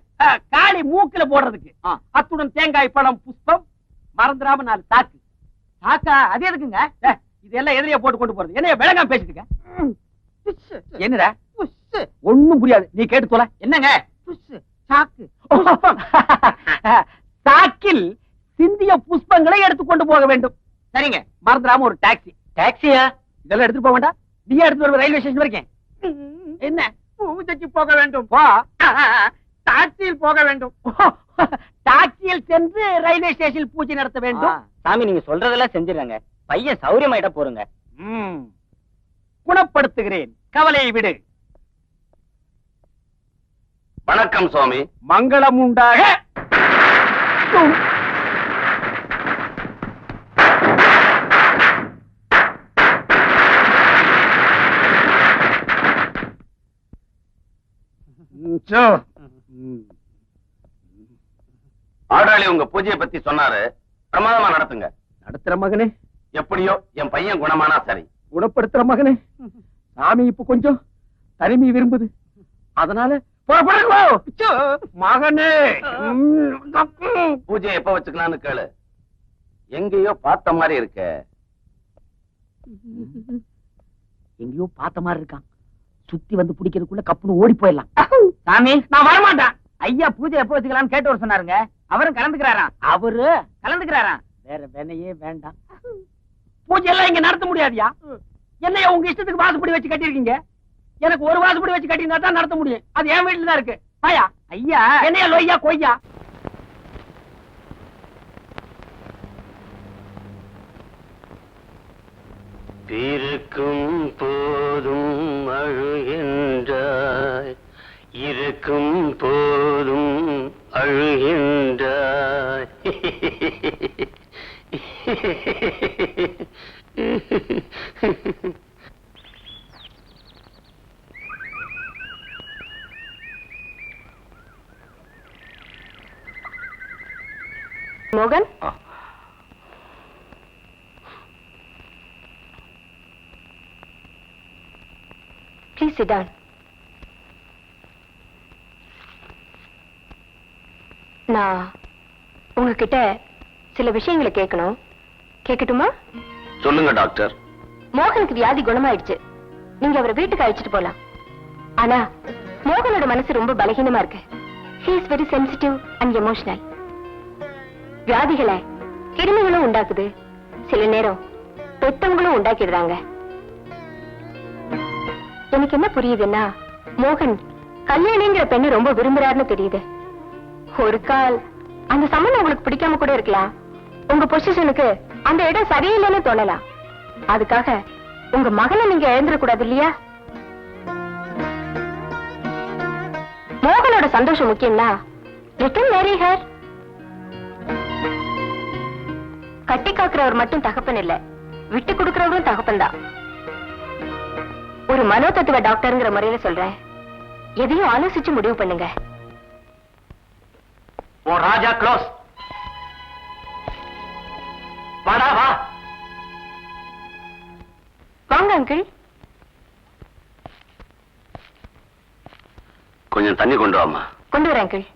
காளி மூக்குல போடுறதுக்கு. அத்துடன் தேங்காய் பழம் புஷ்பம், மறந்துடாம 4 சாக்கு. சாக்கா? அது எதுக்குங்க? இதெல்லாம் எதிரியா போட்டு கொண்டு போறது. என்ன விளங்காம பேசிட்டு? என்னடா? ஒண்ணும் புரியாது. நீ கேட்டு சொல்ல. என்னங்க? சாக்கு. சாக்கில் சிந்திய புஷ்பங்களை எடுத்துக்கொண்டு போக வேண்டும். சரிங்க. மறந்துடாம ஒரு டாக்ஸி. டாக்ஸியா? இதெல்லாம் எடுத்துட்டு போக வேண்டாம். நீ எடுத்து வருவ ரயில்வே ஸ்டேஷன் வரைக்கும். என்ன? பூஜைக்கு போக வேண்டும். டாக்ஸியில் போக வேண்டும். டாக்ஸியில் சென்று ரயில்வே ஸ்டேஷனில் பூஜை நடத்த வேண்டும். சாமி, நீங்க சொல்றதெல்லாம் செஞ்சிடறாங்க. பையன் சௌரியமாயிட்ட போறங்க. குணப்படுத்துகிறேன், கவலையை விடு. வணக்கம் சுவாமி. மங்களம் உண்டாக. ஆடாளி உங்க பூஜையை பத்தி சொன்னாரு, பிரமாதமா நடத்துங்க. நடத்துற மகனே, எப்படியோ என் பையன் குணமானா சரி. குணப்படுத்துற மகனே, சாமி இப்ப கொஞ்சம் தனிமை விரும்புது, அதனால புறப்படுங்கோ. ச்சோ, மகனே. பூஜையை எப்ப வச்சுக்கலாம்னு கேளு. எங்கேயோ பார்த்த மாதிரி இருக்க. எங்கேயோ பார்த்த மாதிரி இருக்கான். சுத்தி வந்து பிடிக்கிறதுக்குள்ள கப்புன்னு ஓடி போயிடலாம். சாமி, நான் வரமாட்டேன். ஐயா பூஜை எப்ப வச்சுக்கலாம்னு கேட்டு சொன்னாருங்க. அவரும் கலந்துக்கிறாராம். அவரு கலந்துக்கிறாராம். வேற வேலையே வேண்டாம். பூஜை எல்லாம் இங்க நடத்த முடியாதியா? என்னைய உங்க இஷ்டத்துக்கு வாசப்படி வச்சு கட்டிருக்கீங்க. எனக்கு ஒரு வாசப்படி வச்சு கட்டியிருந்தா தான் நடத்த முடியும். அது என் வீட்டுல தான் இருக்கு. ஆயா ஐயா, என்னையா லொய்யா கொய்யா? இருக்கும் போதும் அழுகின்றாய், இருக்கும் போதும் அழுகின்றாய். மோகன், ப்ளீஸ் சிட் டவுன். நான் உங்ககிட்ட சில விஷயங்களை கேட்கணும். கேட்கட்டுமா? சொல்லுங்க டாக்டர். மோகனுக்கு வியாதி குணமாயிடுச்சு. நீங்க அவரை வீட்டுக்கு அழைச்சிட்டு போலாம். ஆனா மோகனோட மனசு ரொம்ப பலகீனமா இருக்கு. He is very sensitive and emotional. வியாதிகளை கிருமிகளும் உண்டாக்குது, சில நேரம் பெத்தவங்களும் உண்டாக்கிடுறாங்க. எனக்கு என்ன புரியுதுன்னா, மோகன் கல்யாணிங்கிற பெண்ணை ரொம்ப விரும்புறாருன்னு தெரியுது. ஒரு கால் அந்த சம்மந்தம் உங்களுக்கு பிடிக்காம கூட இருக்கலாம். உங்க பொசிஷனுக்கு அந்த இடம் சரியில்லைன்னு தோணலாம். அதுக்காக உங்க மகனை நீங்க இழந்துடக்கூடாது இல்லையா? மோகனோட சந்தோஷம் முக்கியம்னா let him marry her. கட்டி காக்குறவர் மட்டும் தகப்பன் இல்ல, விட்டு கொடுக்கிறவரும் தகப்பன் தான். ஒரு மனோதத்துவ டாக்டர்ங்கிற முறையில சொல்றேன், எதையும் ஆலோசிச்சு முடிவு பண்ணுங்க. ஓ ராஜா க்ளோஸ். வாடா வா. வாங்க அங்கிள். கொஞ்சம் தண்ணி கொண்டு வாமா. கொண்டு வரேன் அங்கிள்.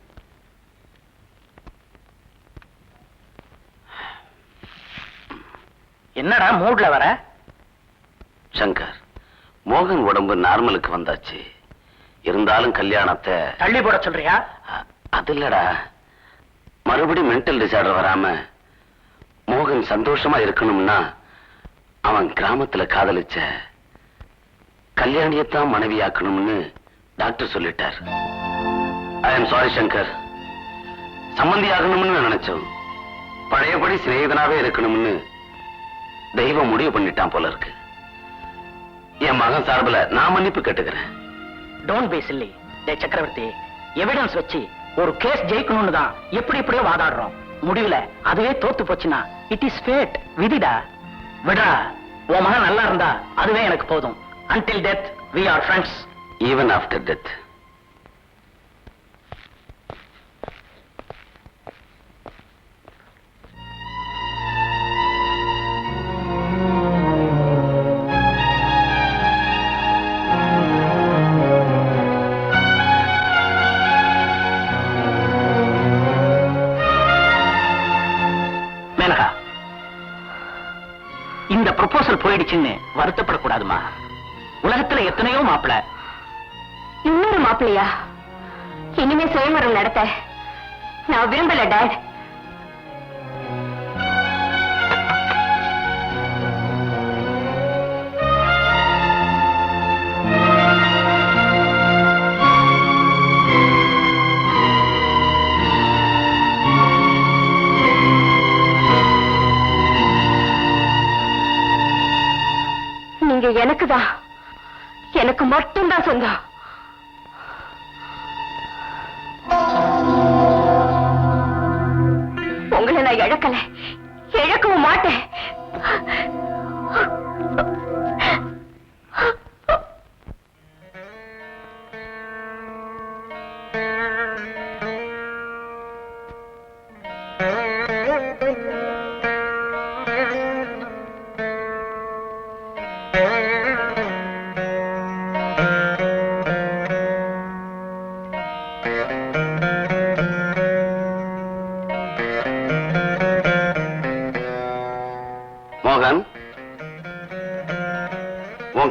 என்னடா மூட்ல வர? சங்கர், மோகன் உடம்பு நார்மலுக்கு வந்தாச்சு. இருந்தாலும் கல்யாணத்தை தள்ளி போட சொல்றியா? அது இல்லடா, மறுபடியும் மென்டல் டிசார்டர் வராம மோகன் சந்தோஷமா இருக்கணும்னா அவன் கிராமத்துல காதலிச்ச கல்யாணியத்தான் மனைவியாக்கணும்னு டாக்டர் சொல்லிட்டார். ஐ எம் சாரி சங்கர், சம்பந்தி ஆகணும்னு நினைச்சோம், பழையபடி சிநேகிதனாவே இருக்கணும்னு தெய்வம் முடிவு பண்ணிட்டான் போல இருக்கு. என் மகன் சார்பில் நான் மன்னிப்பு கேட்டுக்கிறேன். Don't be chilli. டேய் சக்கரவர்த்தி, எவிடன்ஸ் வச்சு ஒரு கேஸ் ஜெயிக்கணும்னு தான் எப்படி இப்படியோ வாதாடுறோம். முடிவுல அதுவே தோத்து போச்சுன்னா இட் இஸ் ஃபேட், விதிடா. விடா, உன் மகன் நல்லா இருந்தா அதுவே எனக்கு போதும். until death we are friends. even after death. இந்த ப்ரொபோசல் போயிடுச்சுன்னு வருத்தப்படக்கூடாதுமா. உலகத்துல எத்தனையோ மாப்பிள. இன்னொரு மாப்பிள்ளையா? இனிமே சுயமரம் நடத்த நான் விரும்பல டாட். நீங்க எனக்குதான், எனக்கு மட்டும்தான் சொந்தம். உங்களை நான் இழக்கல, இழக்கவும் மாட்டேன்.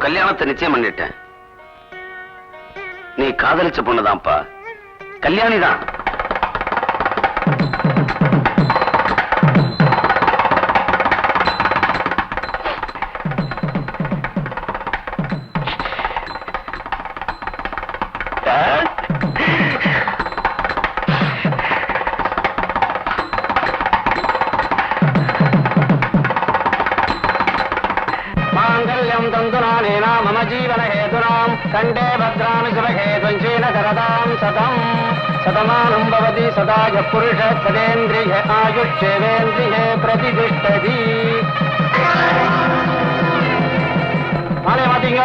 கல்யாணத்தை நிச்சயம் பண்ணிட்டேன். நீ காதலிச்ச பொண்ணுதான்ப்பா, கல்யாணிதான். மாங்கல்யம் தந்துநானேனா மம ஜீவன ஹேதுனாம் கண்டே பத்ராமி சுபஹேதுஞ்சேன சரதாம் சதம் சதமானம் பவதி சதாய புருஷ சதேந்திரிய ஆயுஷ்யேவேந்திரியே பிரதிதிஷ்டதி. மாலை மாட்டீங்க.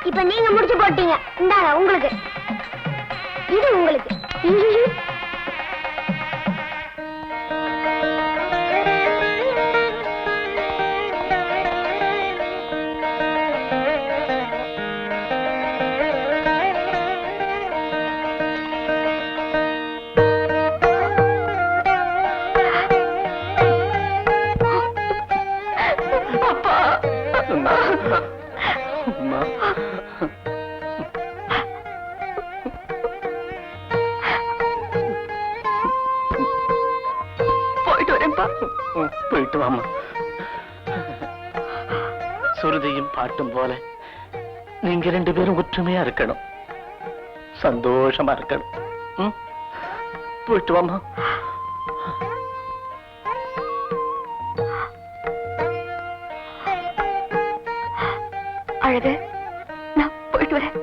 இப்ப நீங்க முடிச்சு போட்டீங்க. இந்தாங்க உங்களுக்கு, இது உங்களுக்கு. போயிட்டு வரேன்ப்பா. போயிட்டு வாமா. சுருதியும் பாட்டும் போல நீங்க 2 பேரும் ஒற்றுமையா இருக்கணும், சந்தோஷமா இருக்கணும். போயிட்டு வாமா. அழகு, நான் போயிட்டு வரேன்.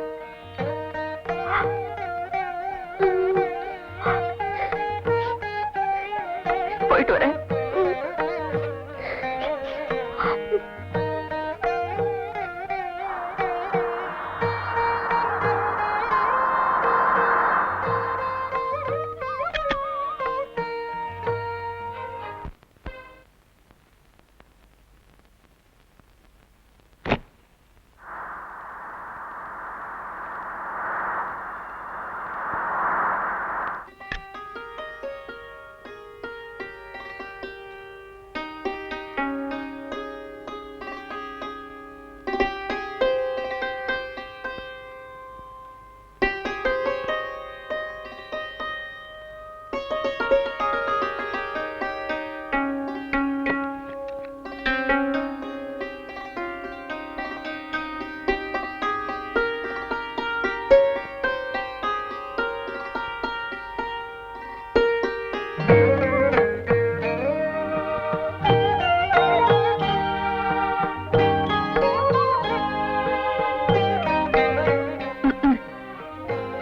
போயிட்டு வரேன்.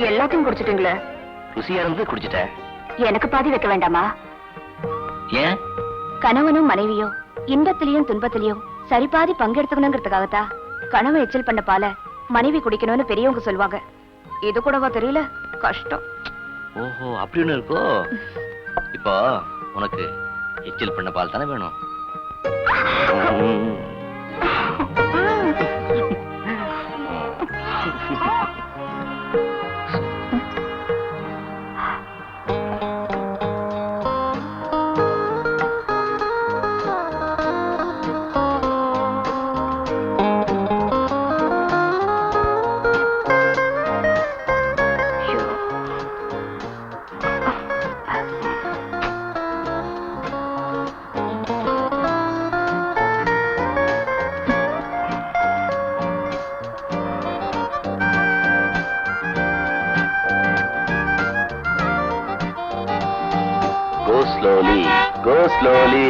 எல்லாத்தையும் குடிச்சிட்டீங்களே? ருசியா இருந்து குடிச்சிட்டேன். எனக்கு பாதி வைக்க வேண்டாமா? ஏன்? கணவனும் மனைவியும் இன்பத்திலையும் துன்பத்திலையும் சரிபாதி பங்கெடுத்துக்கணுங்கிறதுக்காகத்தான் கணவன் எச்சல் பண்ண பால மனைவி குடிக்கணும்னு பெரியவங்க சொல்லுவாங்க. இது கூடவா தெரியல? கஷ்டம். ஓஹோ, அப்படின்னு இருக்கோ. இப்போ உனக்கு எச்சில் பண்ண பால் தானே வேணும்? Go slowly.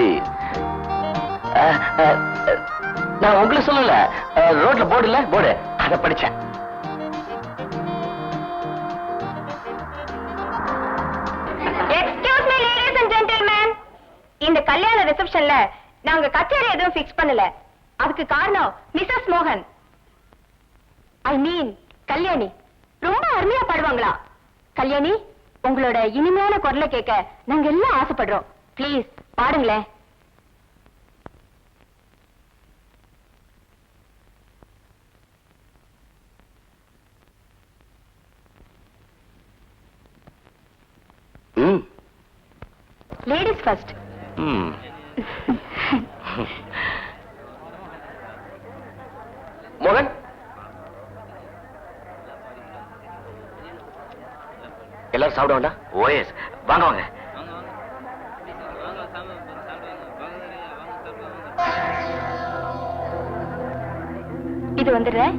நான் உங்களுக்கு சொல்லல, ரோட்ல போர்டு இல்ல, போர்டு அத படிச்சேன். Excuse me, ladies and gentlemen. இந்த கல்யாண ரிசப்ஷன்ல நாங்க கச்சேரி எதுவும் ஃபிக்ஸ் பண்ணல. அதுக்கு காரணம் மிஸ்ஸஸ் மோகன், ஐ மீன் கல்யாணி ரொம்ப அருமையா பாடுவாங்களா. கல்யாணி, உங்களோட இனிமையான குரலை கேட்க நாங்க எல்லாம் ஆசைப்படுறோம். ப்ளீஸ் பாடுங்களேன். Ladies first. மோகன், எல்லாரும் சாப்பிட வேண்டாம்? ஓஎஸ், வாங்க வாங்க. இது வந்துடுறேன்.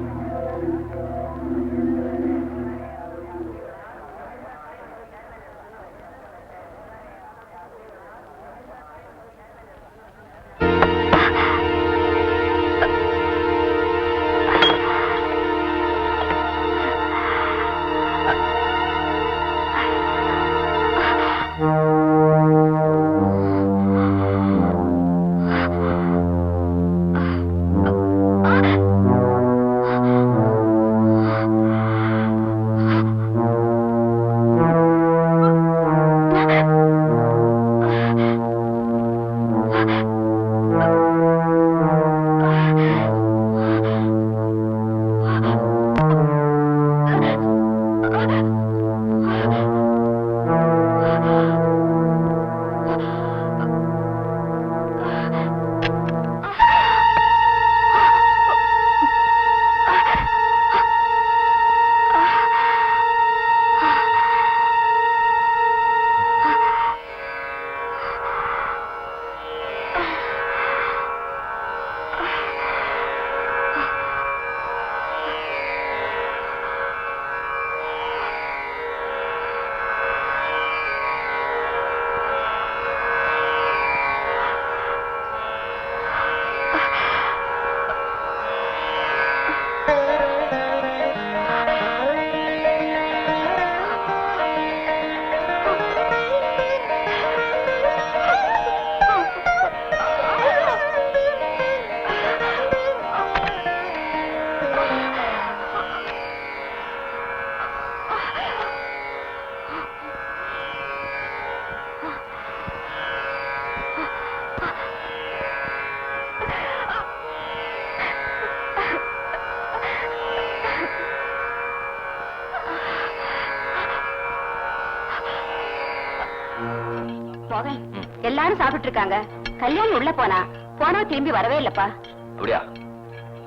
எல்லாரும் சாப்பிட்டு இருக்காங்க. கல்யாணி உள்ள போனா திரும்பி வரவே இல்லப்பா. அப்படியா?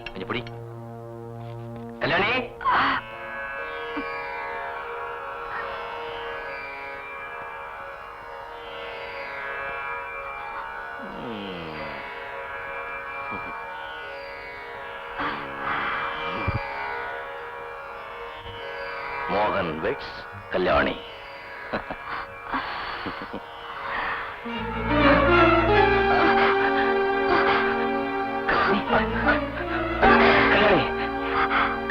கொஞ்சம் பிடி. கல்யாணி, மோகன் வெட்ஸ் கல்யாணி. கல்யாணி,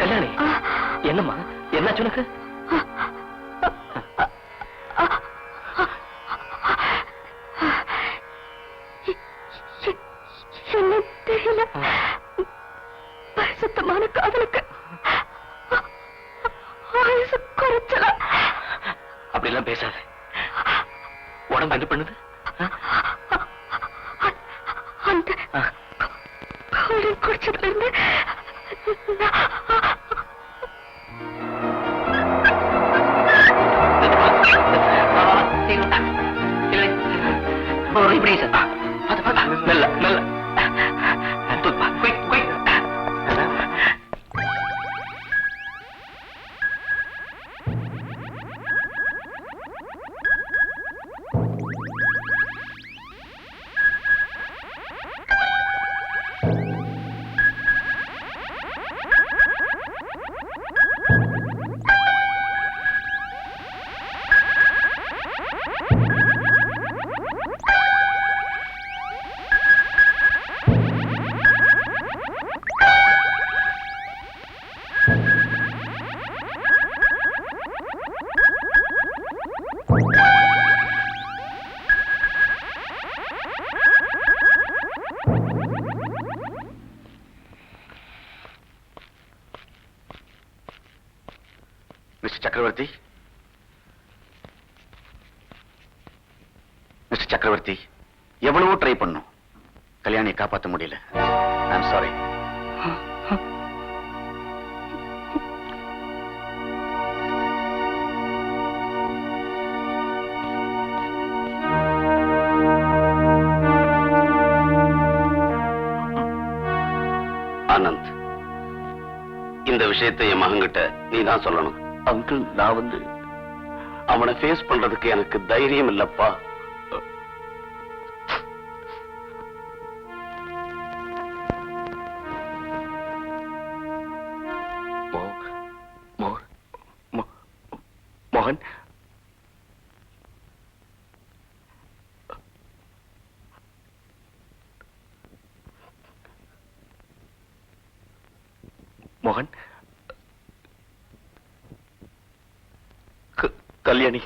கல்யாணி, என்னம்மா, என்னாச்சு உனக்கு? என்ன தெரியல, பரிசுத்தமான காதலுக்கு ஆயுசு குறைச்சல. அப்படிலாம் பேசாத. உடம்பு என்ன பண்ணுது? அந்த குடிச்சதுல இருந்து மெல்ல மெல்ல மிஸ்டர் சக்கரவர்த்தி, சக்கரவர்த்தி எவ்வளவோ ட்ரை பண்ணும், கல்யாணியை காப்பாற்ற முடியல. I'm sorry. ஆனந்த், இந்த விஷயத்தை என் மகன்கிட்ட நீதான் சொல்லணும். அங்கிள், நான் வந்து அவனை ஃபேஸ் பண்றதுக்கு எனக்கு தைரியம் இல்லப்பா. மோகன், மோகன், கல்யாணி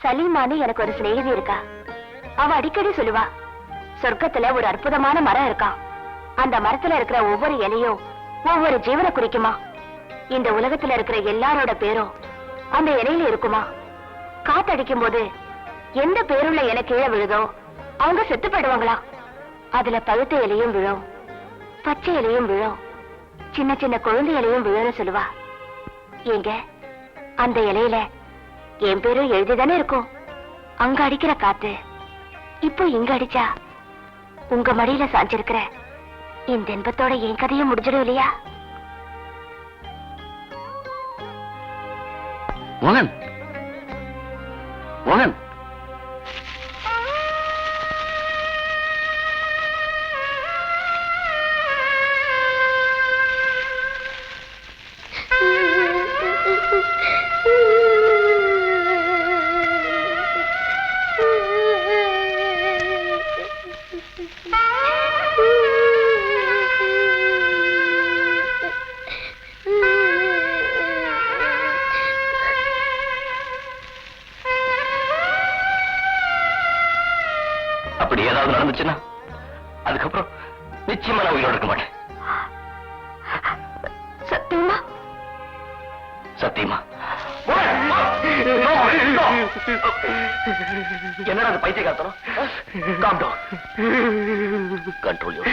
சலீமானு எனக்கு ஒரு சிநேகிதி இருக்கா. அவ அடிக்கடி சொல்லுவா, சொர்க்கத்துல ஒரு அற்புதமான மரம் இருக்கான். அந்த மரத்துல இருக்கிற ஒவ்வொரு இலையும் ஒவ்வொரு ஜீவனை குறிக்குமா. இந்த உலகத்துல இருக்கிற எல்லாரோட பேரும் அந்த இலையில இருக்குமா. காத்தடிக்கும் போது எந்த பேருள்ள இலை கீழே விழுதோ அவங்க செத்து போயிடுவாங்களா. அதுல பழுத்த இலையும் விழும், பச்சை இலையும் விழும், சின்ன சின்ன குழந்தை இலையும் விழுன்னு சொல்லுவா. ஏங்க, அந்த இலையில என் பேரும் எழுதிதானே இருக்கும். அங்க அடிக்கிற காத்து இப்போ இங்க அடிச்சா உங்க மடியில சாஞ்சிருக்கிற இந்த இன்பத்தோட என் கதையும் முடிஞ்சிடும் இல்லையா? மோகன், மோகன், அப்படி ஏதாவது நடந்துச்சுன்னா அதுக்கப்புறம் நிச்சயமா நான் உயிரோட இருக்க மாட்டேன். சத்தியமா? சத்தியமா. என்னடா அது பைத்திய காத்தணும்? Control your.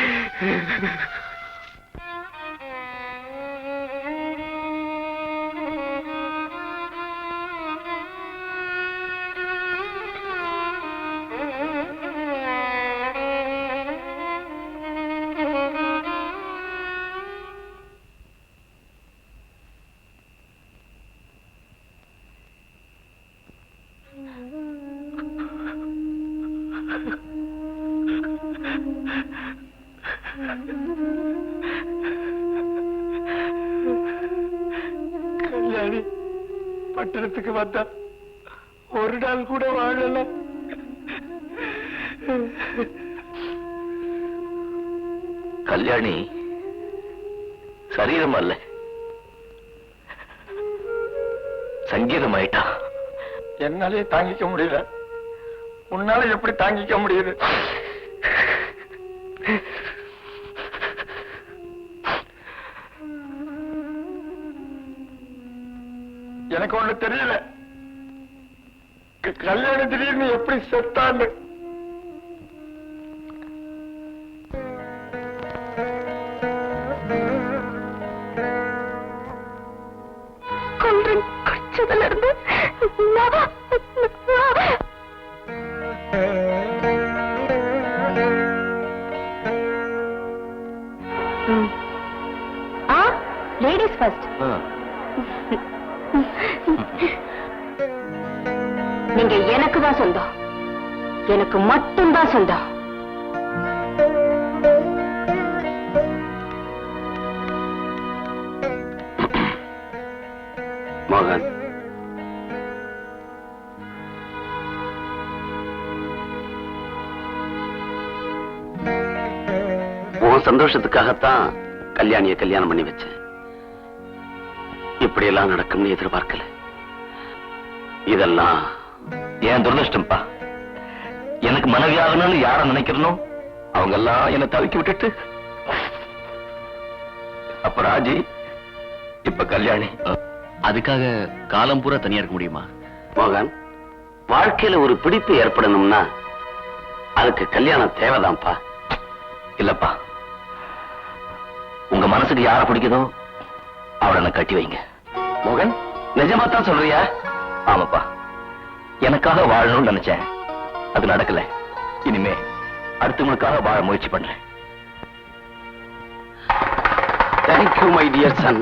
கல்யாணி பட்டணத்துக்கு வந்தா ஒரு நாள் கூட வாழல. கல்யாணி சரீரம் அல்ல, சங்கீதம் ஆயிட்டா. என்னாலே தாங்கிக்க முடியல, உன்னால எப்படி தாங்கிக்க முடியுது? எனக்கு ஒண்ணு தெரியல, கல்யாணி திடீர்னு எப்படி செத்தான்னு. குடிச்சதுல இருந்து லேடிஸ் ஃபர்ஸ்ட். நீங்க எனக்கு தான் சொந்தம், எனக்கு மட்டும்தான் சொந்தம். மோகன், உன் சந்தோஷத்துக்காகத்தான் கல்யாணிய கல்யாணம் பண்ணி வச்சேன். இப்படி எல்லாம் நடக்கும்னு எதிர்பார்க்கல. இதெல்லாம் என் துரதிருஷ்டம்பா. எனக்கு மனைவியாகணும்னு யார நினைக்கிறனோ அவங்க எல்லாம் என்ன தவிக்க விட்டுட்டு, அப்ப ராஜி, இப்ப கல்யாணி. அதுக்காக காலம் பூரா தனியா இருக்க முடியுமா? மோகன், வாழ்க்கையில ஒரு பிடிப்பு ஏற்படணும்னா அதுக்கு கல்யாணம் தேவைதான்ப்பா. இல்லப்பா, உங்க மனசுக்கு யார பிடிக்குதோ அவளை என்ன கட்டி வைங்க. மோகன், நிஜமா தான் சொல்றியா? ஆமாப்பா, எனக்காக வாழணும்னு நினைச்சேன், அது நடக்கல. இனிமே அடுத்தவங்களுக்காக வாழ முயற்சி பண்றேன். Thank you my dear son.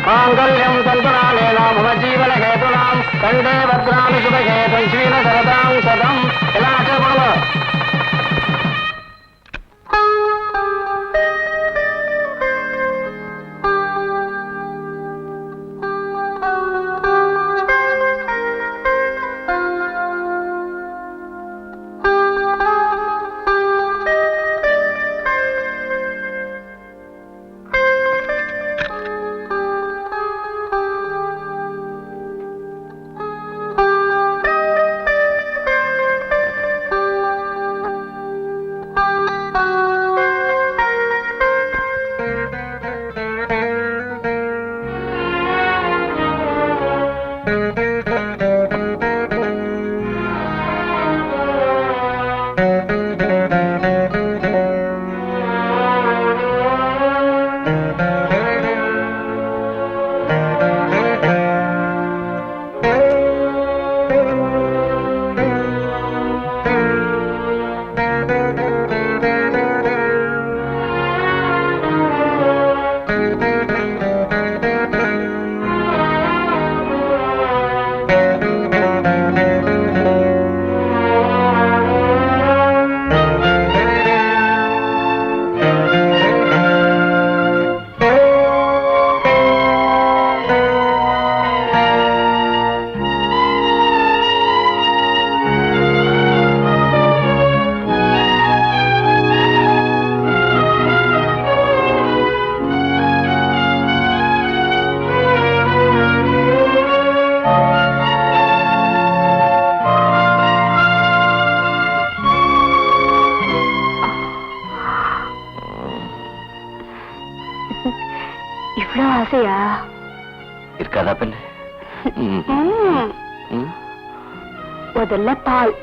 மாங்கல்யம் தந்தனாலேனா மம ஜீவன ஹேதுனாம் கண்டே பத்ராமி சுபகே பஞ்சீன சரதாம் சதம். எல்லாம் அச்சா போடுங்க. இவ்வளவு ஆசையா இருக்காதா பெண்ணு? முதல்ல பால்.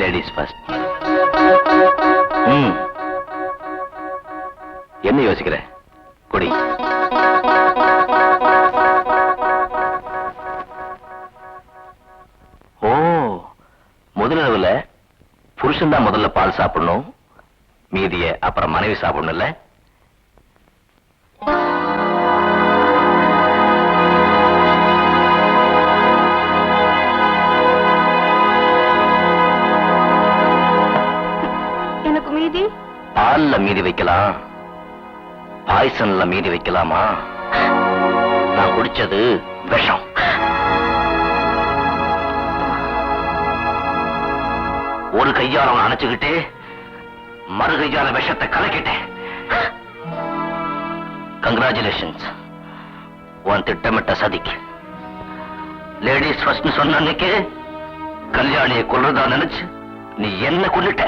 Ladies first. என்ன யோசிக்கிற? குடி. ஓ, முதல்ல புருஷன் தான் முதல்ல பால் சாப்பிடணும், மீதிய அப்புறம் மனைவி சாப்பிடணும்ல? எனக்கு மீதி? பால்ல மீதி வைக்கலாம், பாய்சன்ல மீதி வைக்கலாமா? நான் குடிச்சது விஷம். ஒரு கையால அவன் அணைச்சுக்கிட்டு மறு கையால விஷத்தை கலக்கிட்டேன். கங்க்ராச்சுலேஷன்ஸ் உன் திட்டமிட்ட சதிக்கு. லேடிஸ் ஃபர்ஸ்ட் சொன்ன அன்னைக்கு கல்யாணியை கொல்றதா நினைச்சு நீ என்ன கொல்லிட்ட.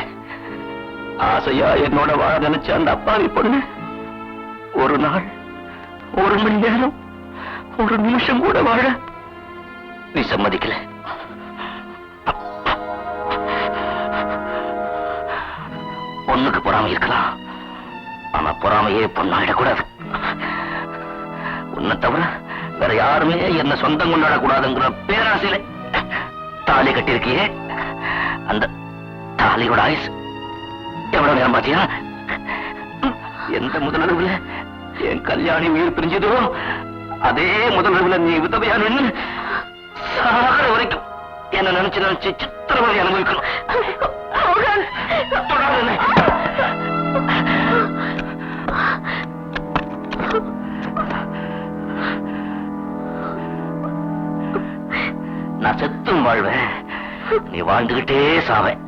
ஆசையா என்னோட வாழ நினைச்ச அந்த அப்பாவி பொண்ணு ஒரு நாள், ஒரு மணி நேரம், ஒரு நிமிஷம் கூட வாழ நீ சம்மதிக்கல. பொண்ணுக்கு பொறாமை இருக்கலாம், ஆனா பொறாமையே பொண்ணாயிடக்கூடாது. உன்னை தவிர வேற யாருமே என்ன சொந்தம் கொண்டாடக்கூடாதுங்கிற பேராசையில தாலி கட்டிருக்கியே. அந்த தாலியோட ஆயுசு எவ்வளவு நேரம் பாத்தியா? எந்த முதலளவுல என் கல்யாணி உயிர் பிரிஞ்சதோ அதே முதலளவுல நீ விதவையா நின்னு சாகர வரைக்கும் என்ன நினைச்சு நினைச்சு சித்திரவதை அனுபவிக்கணும். தொடாத என்னை. நான் செத்தும் வாழ்வேன், நீ வாழ்ந்துகிட்டே சாவேன்.